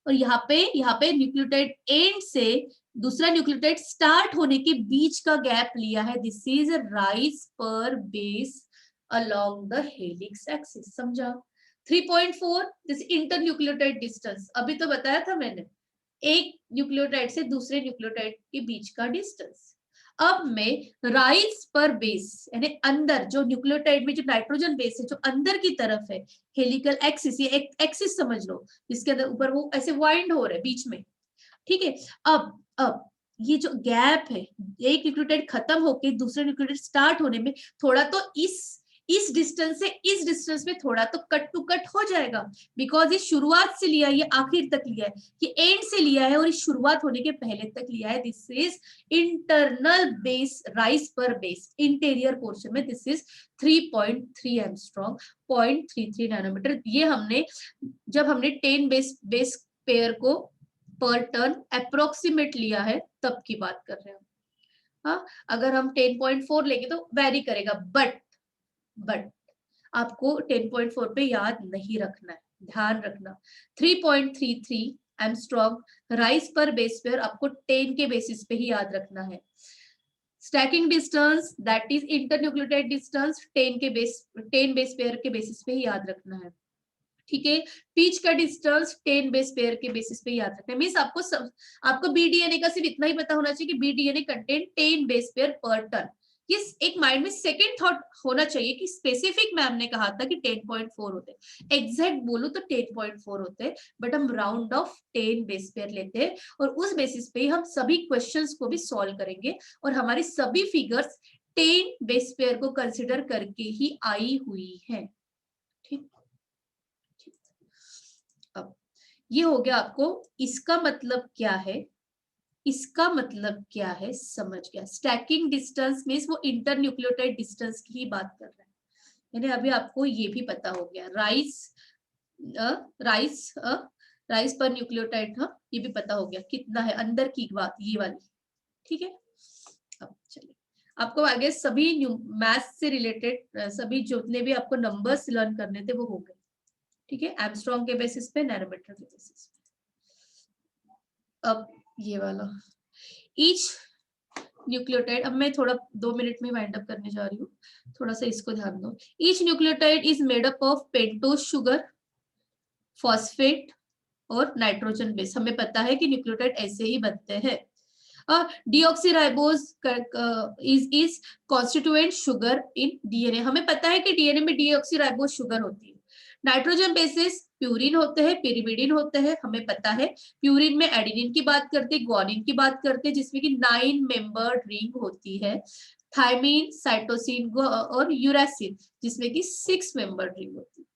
और यहाँ पे न्यूक्लियोटाइड एंड से दूसरा न्यूक्लियोटाइड स्टार्ट होने के बीच का गैप लिया है। दिस इज अ राइज पर base along the helix axis. समझा? 3.4 दिस इंटरन्यूक्लियोटाइड डिस्टेंस, अभी तो बताया था मैंने, एक न्यूक्लियोटाइड से दूसरे न्यूक्लियोटाइड के बीच का डिस्टेंस। अब मैं राइज पर बेस यानी अंदर जो न्यूक्लियोटाइड में जो नाइट्रोजन बेस है जो अंदर की तरफ है, हेलिकल एक्सिस, ये एक एक्सिस समझ लो, जिसके अंदर ऊपर वो ऐसे वाइंड हो रहे बीच में। ठीक है, अब ये जो गैप है, एक न्यूक्लियोटाइड खत्म होके दूसरे न्यूक्लियोटाइड स्टार्ट होने में थोड़ा तो इस डिस्टेंस से इस डिस्टेंस में थोड़ा तो कट टू कट हो जाएगा, बिकॉज ये शुरुआत से लिया है, ये आखिर तक लिया है, ये एंड से लिया है और इस शुरुआत होने के पहले तक लिया है। This is internal base, rise पर बेस इंटीरियर पोर्शन में। This is 3.3 angstrom, 0.33 nanometre. ये हमने जब हमने 10 बेस पेयर को पर टर्न अप्रोक्सीमेट लिया है तब की बात कर रहे हैं। हाँ, अगर हम 10.4 लेंगे तो वेरी करेगा, बट आपको 10.4 पे याद नहीं रखना है, ध्यान रखना। 3.33 एंगस्ट्रॉम राइज पर बेस पेयर आपको 10 के बेसिस पे ही याद रखना है। Stacking distance that is internucleotide distance 10 base pair के बेसिस पे ही याद रखना है। ठीक है, पीच का डिस्टेंस 10 बेस पेयर के बेसिस पे याद रखना है। मींस आपको बीडीएनए का सिर्फ इतना ही पता होना चाहिए कि बीडीएनए कंटेंट 10 बेस पेयर पर टन। ये एक माइंड में सेकंड थॉट होना चाहिए कि स्पेसिफिक मैम ने कहा था कि 10.4 होते हैं, एग्जैक्ट बोलूं तो 10.4 होते हैं, बट हम राउंड ऑफ 10 बेस पेयर लेते हैं और उस बेसिस पे हम सभी क्वेश्चंस को भी सॉल्व करेंगे और हमारी सभी फिगर्स 10 बेस पेयर को कंसिडर करके ही आई हुई है। ठीक, अब ये हो गया आपको इसका मतलब क्या है, इसका मतलब क्या है समझ गया। स्टैकिंग डिस्टेंस मींस वो इंटरन्यूक्लियोटाइड डिस्टेंस की ही बात कर रहा है, यानी अभी आपको ये भी पता हो गया। राइस पर न्यूक्लियोटाइड, हाँ ये भी पता हो गया कितना है अंदर की बात, ये वाली। ठीक है, अब चलिए आपको आगे सभी मैथ्स से रिलेटेड सभी जितने भी आपको नंबर्स लर्न करने थे वो हो गए, ठीक है, एमस्ट्रॉन्ग के बेसिस पे, नैनोमीटर के बेसिस पे। अब ये वाला ईच न्यूक्लियोटाइड, अब मैं थोड़ा 2 मिनट में वाइंड अप करने जा रही हूँ, थोड़ा सा इसको ध्यान दो। Each nucleotide is made up of pentose sugar, phosphate और नाइट्रोजन बेस। हमें पता है कि न्यूक्लियोटाइड ऐसे ही बनते हैं। Deoxyribose is constituent sugar in DNA. हमें पता है कि डीएनए में डीऑक्सीराइबोज शुगर होती है। नाइट्रोजन बेसिस प्यूरिन होते हैं, पिरिमिडिन होते हैं, हमें पता है। प्यूरिन में एडेनिन की बात करते हैं, ग्वानिन की बात करते हैं, जिसमें कि 9 मेंबर्ड रिंग होती है। थायमिन, साइटोसिन और यूरासिल जिसमें कि 6 मेंबर्ड रिंग होती है।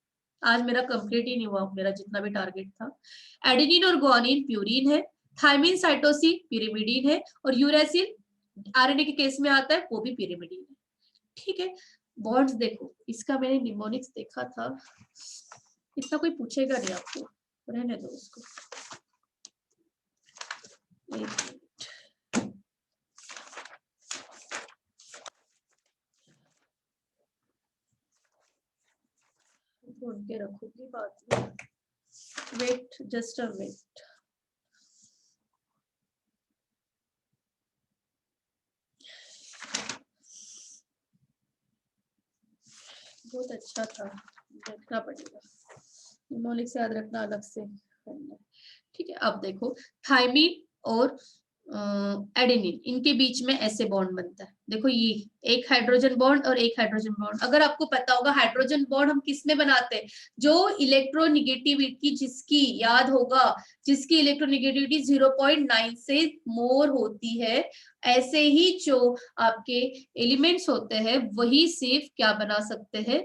आज मेरा कंप्लीट ही नहीं हुआ, मेरा जितना भी टारगेट था। एडेनिन और ग्वानिन प्यूरिन है, थायमिन साइटोसिन पिरिमिडिन है, और यूरासिल आरएनए के केस में आता है, वो भी पिरिमिडिन है, ठीक है। बॉन्ड्स देखो, इसका मैंने निमोनिक्स देखा था, इतना कोई पूछेगा नहीं आपको, रहने दो उसको। ढूंढ के रखूंगी बाद में, वेट, जस्ट अ वेट। बहुत अच्छा था, देखना पड़ेगा, निमोनिक्स याद रखना अलग से, ठीक है। अब देखो, थायमिन और एडेनिन, इनके बीच में ऐसे बॉन्ड बनता है। देखो ये एक हाइड्रोजन बॉन्ड और एक हाइड्रोजन बॉन्ड। अगर आपको पता होगा हाइड्रोजन बॉन्ड हम किस में बनाते हैं, जो इलेक्ट्रोनिगेटिविटी जिसकी, याद होगा, जिसकी इलेक्ट्रोनिगेटिविटी 0.9 से मोर होती है, ऐसे ही जो आपके एलिमेंट्स होते हैं वही सिर्फ क्या बना सकते हैं,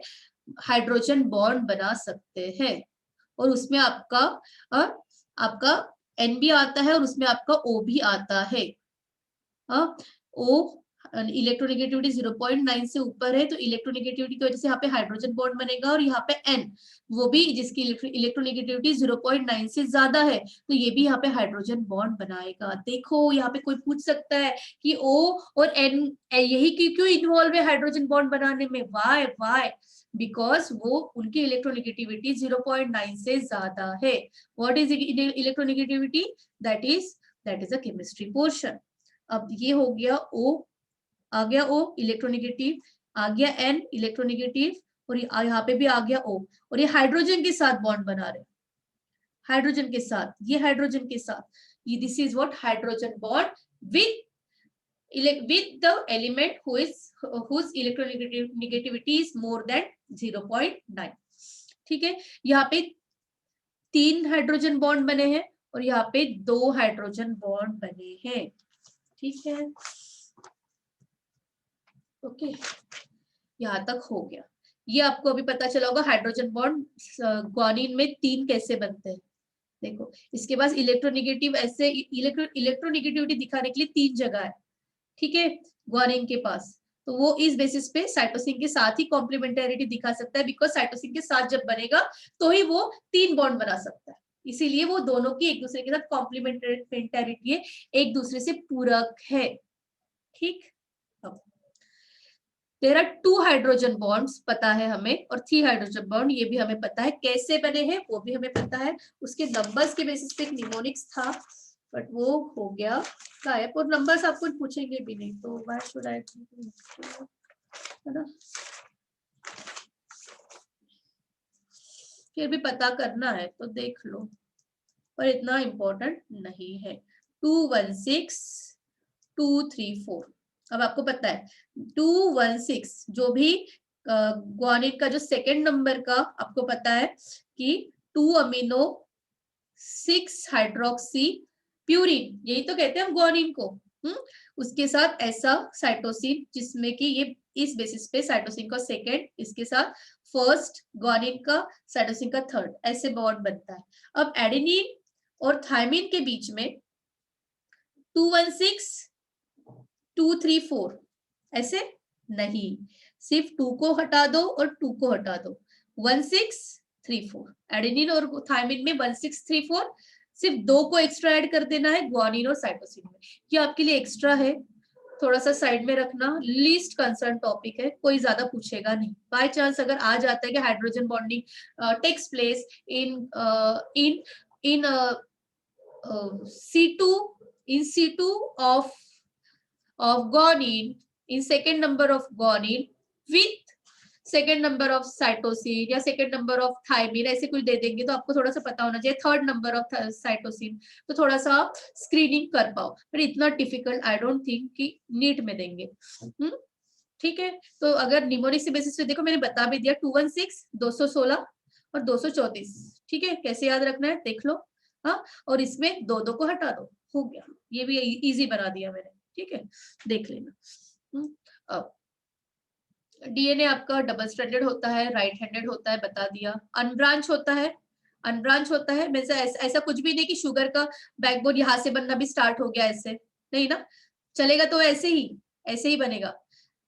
हाइड्रोजन बॉन्ड बना सकते हैं। और उसमें आपका N भी आता है और उसमें आपका O भी आता है। O इलेक्ट्रोनेगेटिविटी 0.9 से ऊपर है, तो इलेक्ट्रोनेगेटिविटी की वजह से यहाँ पे हाइड्रोजन बॉन्ड बनेगा, और यहाँ पे N वो भी जिसकी इलेक्ट्रोनेगेटिविटी 0.9 से ज्यादा है, तो ये भी यहाँ पे हाइड्रोजन बॉन्ड बनाएगा। देखो यहाँ पे कोई पूछ सकता है कि O और N यही क्यों इन्वॉल्व है हाइड्रोजन बॉन्ड बनाने में, वाई बिकॉज वो उनकी इलेक्ट्रोनेगेटिविटी 0.9 से ज्यादा है। What is electronegativity, that is a chemistry portion. अब ये हो गया O, आ गया O इलेक्ट्रोनेगेटिव, आ गया N इलेक्ट्रोनेगेटिव, और यहाँ पे भी आ गया O, और ये हाइड्रोजन के साथ बॉन्ड बना रहे, हाइड्रोजन के साथ, ये हाइड्रोजन के साथ, ये this is what hydrogen bond with the element whose electronegativity is more than 0.9, ठीक है। यहाँ पे 3 हाइड्रोजन बॉन्ड बने हैं और यहाँ पे 2 हाइड्रोजन बॉन्ड बने हैं, ठीक है। ओके, यहाँ तक हो गया। ये आपको अभी पता चला होगा हाइड्रोजन बॉन्ड ग्वानिन में 3 कैसे बनते हैं। देखो इसके पास इलेक्ट्रोनेगेटिव, ऐसे इलेक्ट्रोनेगेटिविटी दिखाने के लिए 3 जगह है, ठीक है, ग्वानिन के पास। तो वो इस बेसिस पे साइटोसिन के साथ ही कॉम्प्लीमेंटेरिटी दिखा सकता है, बिकॉज साइटोसिन के साथ जब बनेगा तो ही वो 3 बॉन्ड बना सकता है, इसीलिए वो दोनों की एक दूसरे के साथ कॉम्प्लीमेंटेरिटी है, एक दूसरे से पूरक है, ठीक। देयर आर 2 हाइड्रोजन बॉन्ड्स पता है हमें, और 3 हाइड्रोजन बॉन्ड ये भी हमें पता है, कैसे बने हैं वो भी हमें पता है। उसके नंबर्स के बेसिस पे एक निमोनिक्स था, बट वो हो गया गायब, और नंबर्स आपको पूछेंगे भी नहीं, तो व्हाई शुड आई, है ना, फिर भी पता करना है तो देख लो, पर इतना इम्पोर्टेंट नहीं है। 216 234, अब आपको पता है 216 जो भी ग्वानिन का जो सेकेंड नंबर का आपको पता है कि 2 अमीनो 6 हाइड्रोक्सी प्यूरिन, यही तो कहते हैं हम ग्वानिन को, उसके साथ ऐसा साइटोसिन जिसमें कि ये इस बेसिस पे साइटोसिन का सेकेंड, इसके साथ फर्स्ट, ग्वानिन का साइटोसिन का थर्ड, ऐसे बॉन्ड बनता है। अब एडेनिन और थायमिन के बीच में 216 234 ऐसे नहीं, सिर्फ 2 को हटा दो और 2 को हटा दो, 1634। एडेनिन और थायमिन में 1634, सिर्फ 2 को एक्स्ट्रा ऐड कर देना है ग्वानिन और साइटोसिन में, ये आपके लिए एक्स्ट्रा है। थोड़ा सा साइड में रखना, लीस्ट कंसर्न टॉपिक है, कोई ज्यादा पूछेगा नहीं। बाय चांस अगर आ जाता है कि hydrogen bonding takes place in in in C2 in C2 of guanine in second number of guanine with second number of cytosine या सेकेंड नंबर ऑफ थायमिन, ऐसे कुछ दे देंगे तो आपको थोड़ा सा पता होना चाहिए थर्ड नंबर ऑफ साइटोसिन, तो थोड़ा सा स्क्रीनिंग कर पाओ। पर इतना डिफिकल्ट आई डोंट थिंक कि नीट में देंगे। ठीक है, तो अगर निमोनिक से बेसिस पे देखो मैंने बता भी दिया 216, 216 और 234। ठीक है, कैसे याद रखना है देख लो। हाँ, और इसमें दो दो को हटा दो, हो गया, ये भी इजी बना दिया मैंने। ठीक है, देख लेना। अब डीएनए आपका डबल स्ट्रैंडेड होता है, राइट हैंडेड होता है, बता दिया। अनब्रांच होता है, अनब्रांच होता है वैसे ऐसा कुछ भी नहीं कि शुगर का बैकबोन यहाँ से बनना भी स्टार्ट हो गया, ऐसे नहीं ना चलेगा, तो ऐसे ही बनेगा।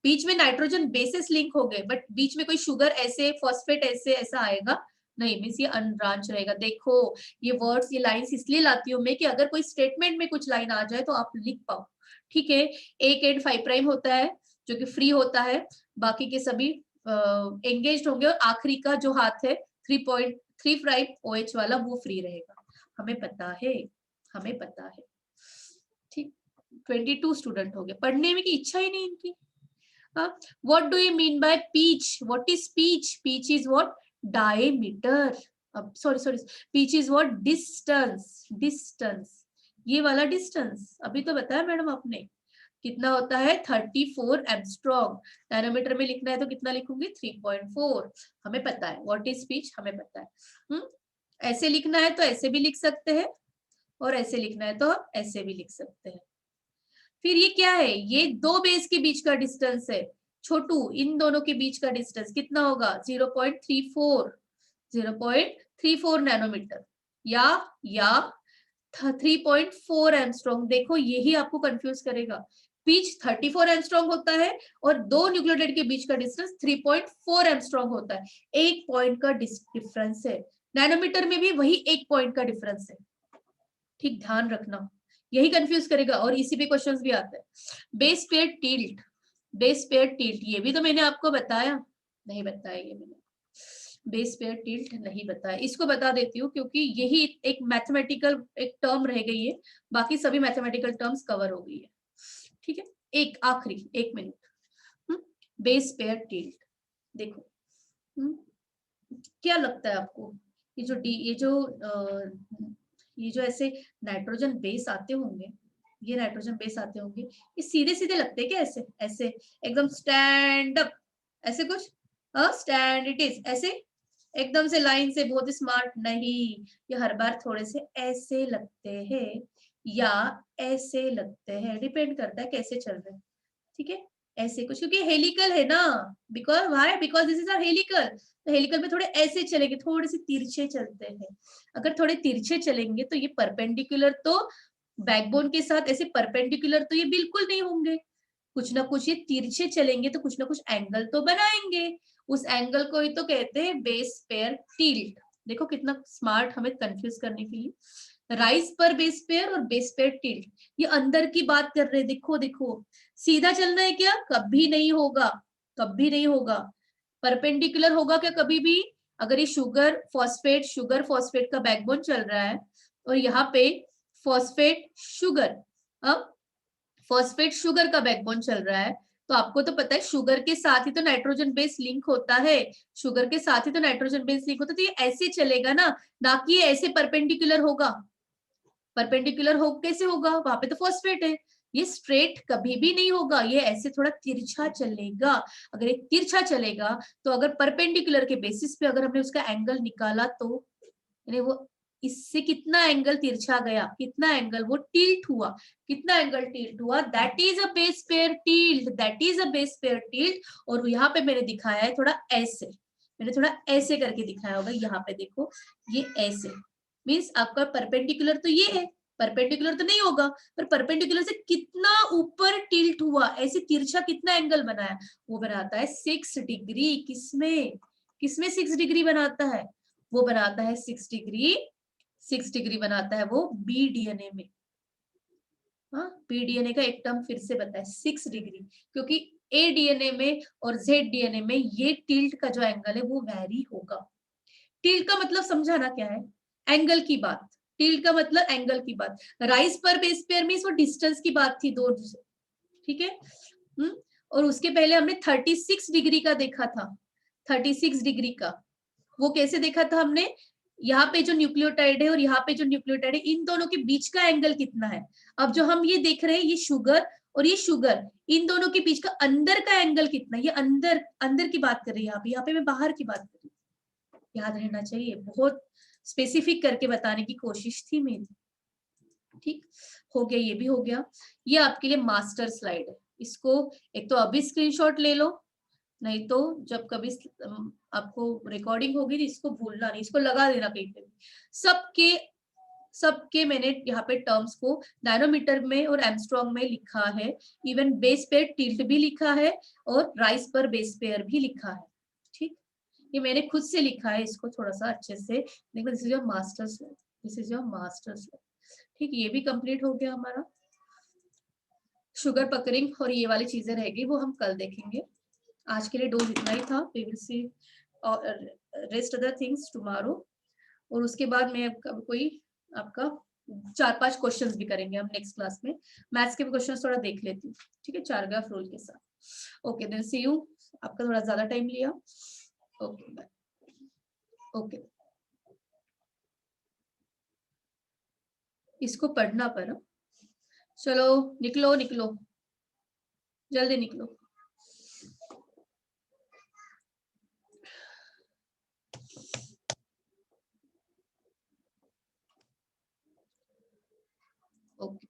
बीच में नाइट्रोजन बेसिस लिंक हो गए, बट बीच में कोई शुगर ऐसे फॉस्फेट ऐसे ऐसा आएगा नहीं, मीन्स ये अनब्रांच रहेगा। देखो ये वर्ड्स ये लाइंस इसलिए लाती हूँ मैं कि अगर कोई स्टेटमेंट में कुछ लाइन आ जाए तो आप लिख पाओ। ठीक है, एक एंड 5 प्राइम होता है जो कि फ्री होता है, बाकी के सभी एंगेज्ड होंगे, और आखिरी का जो हाथ है 3.3 प्राइम OH वाला वो फ्री रहेगा। हमें पता है, हमें पता है। ठीक, 22 स्टूडेंट हो गए, पढ़ने में की इच्छा ही नहीं इनकी। What do you mean by pitch? What is pitch? Pitch is what? Diameter. Sorry, pitch is what? Distance. ये वाला डिस्टेंस अभी तो बताया मैडम आपने कितना होता है 34 एंगस्ट्रॉम। नैनोमीटर में लिखना है तो कितना लिखूंगी 3.4। हमें पता है व्हाट इज पिच, हमें पता है। ऐसे लिखना है तो ऐसे भी लिख सकते हैं, और ऐसे लिखना है तो ऐसे भी लिख सकते हैं। फिर ये क्या है, ये दो बेस के बीच का डिस्टेंस है छोटू, इन दोनों के बीच का डिस्टेंस कितना होगा 0.34 नैनोमीटर या 3.4 एंगस्ट्रॉम। देखो यही आपको कंफ्यूज करेगा, पिच 34 एंगस्ट्रॉम होता है और दो न्यूक्लियोटाइड के बीच का डिस्टेंस 3.4 एंगस्ट्रॉम होता है, एक पॉइंट का डिफरेंस है। नैनोमीटर में भी वही एक पॉइंट का डिफरेंस है। ठीक, ध्यान रखना, यही कंफ्यूज करेगा, और इसी पे क्वेश्चंस भी आते हैं। Base pair tilt, base pair tilt ये भी तो मैंने आपको बताया, नहीं बताया ये मैंने, बेस पेयर टिल्ट नहीं बताया, इसको बता देती हूँ क्योंकि यही एक मैथमेटिकल एक टर्म रह गई है, बाकी सभी मैथमेटिकल टर्म्स कवर हो गई है। ठीक है, एक आखिरी 1 मिनट, बेस पेयर टिल्ट देखो, क्या लगता है आपको ये जो ऐसे नाइट्रोजन बेस आते होंगे, ये नाइट्रोजन बेस आते होंगे, ये सीधे सीधे लगते हैं क्या ऐसे ऐसे एकदम स्टैंड अप, ऐसे कुछ स्टैंड इट इज ऐसे एकदम से लाइन से बहुत स्मार्ट नहीं, ये हर बार थोड़े से ऐसे लगते हैं या ऐसे लगते हैं, डिपेंड करता है कैसे चल रहे हैं। ठीक है, ऐसे कुछ, क्योंकि हेलिकल है ना, because this is a helical, तो हेलिकल में थोड़े ऐसे चलेंगे, थोड़े से तिरछे चलते हैं। अगर थोड़े तिरछे चलेंगे तो ये परपेंडिकुलर तो बैकबोन के साथ ऐसे परपेंडिकुलर तो ये बिल्कुल नहीं होंगे, कुछ ना कुछ ये तिरछे चलेंगे तो कुछ ना कुछ एंगल तो बनाएंगे, उस एंगल को ही तो कहते हैं बेस पेयर टिल्ट। देखो कितना स्मार्ट, हमें कंफ्यूज करने के लिए राइज पर बेस पेयर और बेस पेयर टिल्ट, ये अंदर की बात कर रहे हैं। देखो देखो, सीधा चलना है क्या, कभी नहीं होगा, कभी नहीं होगा। परपेंडिकुलर होगा क्या कभी भी, अगर ये शुगर फॉस्फेट का बैकबोन चल रहा है और यहाँ पे फॉस्फेट शुगर का बैकबोन चल रहा है, तो आपको तो पता है शुगर के साथ ही तो नाइट्रोजन बेस लिंक होता है, शुगर के साथ ही तो नाइट्रोजन बेस लिंक होता है, तो ये ऐसे चलेगा ना कि ये ऐसे परपेंडिकुलर होगा। परपेंडिकुलर हो कैसे होगा, वहां पे तो फॉस्फेट है, ये स्ट्रेट कभी भी नहीं होगा, ये ऐसे थोड़ा तिरछा चलेगा। अगर एक तिरछा चलेगा तो अगर परपेंडिकुलर के बेसिस पे अगर हमने उसका एंगल निकाला तो यानी वो इससे कितना एंगल तिरछा गया, कितना एंगल वो टिल्ट हुआ, कितना एंगल टिल्ट हुआ, that is a base pair tilt, that is a base pair tilt. और यहाँ पे मैंने दिखाया है थोड़ा ऐसे, मैंने थोड़ा ऐसे करके दिखाया होगा, यहाँ पे देखो ये ऐसे, मीन्स आपका परपेंडिकुलर तो ये है, परपेंडिकुलर तो नहीं होगा, पर परपेंडिकुलर से कितना ऊपर टिल्ट हुआ, ऐसे तिरछा कितना एंगल बनाया, वो बनाता है 6 डिग्री। किसमें किसमें 6 डिग्री बनाता है, वो बनाता है 6 डिग्री बनाता है वो बी डीएनए में। हाँ, पी डीएनए का एक टर्म फिर से बताए 6 डिग्री, क्योंकि ए डीएनए में और जेड डीएनए में ये टिल्ट का जो एंगल है वो वैरी होगा। टिल्ट का मतलब समझाना क्या है, एंगल की बात। टिल्ट का मतलब एंगल की बात। राइज पर बेस पेयर में वो डिस्टेंस की बात थी दो, ठीक है। और उसके पहले हमने 36 डिग्री का देखा था, 36 डिग्री का। वो कैसे देखा था हमने, यहाँ पे जो न्यूक्लियोटाइड है और यहाँ पे जो न्यूक्लियोटाइड है, इन दोनों के बीच का एंगल कितना है। अब जो हम ये देख रहे हैं, ये शुगर और ये शुगर, इन दोनों के बीच का अंदर का एंगल कितना है। ये अंदर अंदर की बात कर रही है, यहाँ पे मैं बाहर की बात कर रही हूँ। याद रहना चाहिए, बहुत स्पेसिफिक करके बताने की कोशिश थी मेरी। ठीक हो गया, ये भी हो गया। ये आपके लिए मास्टर स्लाइड है, इसको एक तो अभी स्क्रीनशॉट ले लो, नहीं तो जब कभी आपको रिकॉर्डिंग होगी तो इसको भूलना नहीं, इसको लगा देना कहीं पे। सबके मैंने यहाँ पे टर्म्स को नैनोमीटर में और एमस्ट्रॉन्ग में लिखा है। इवन बेस पेयर टिल्ट भी लिखा है और राइस पर बेस पेयर भी लिखा है। ठीक, ये मैंने खुद से लिखा है, इसको थोड़ा सा अच्छे से देखो। This is your master slide, this is your master slide. ठीक, ये भी कंप्लीट हो गया हमारा। शुगर पकरिंग और ये वाली चीजें रहेगी, वो हम कल देखेंगे। आज के लिए डोज इतना ही था। We will see rest other things tomorrow. और उसके बाद मैं कोई आपका 4-5 क्वेश्चंस भी करेंगे हम नेक्स्ट क्लास में। मैथ्स के भी क्वेश्चंस थोड़ा देख लेती हूँ, ठीक है, चारग्राफ रूल के साथ। Okay, then see you. आपका थोड़ा ज्यादा टाइम लिया। Okay bye. ओके, इसको पढ़ना पड़ा। चलो निकलो निकलो, जल्दी निकलो। Okay,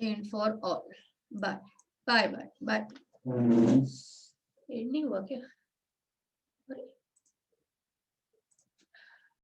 end for all. Bye bye bye bye. End नहीं हुआ क्या? अरे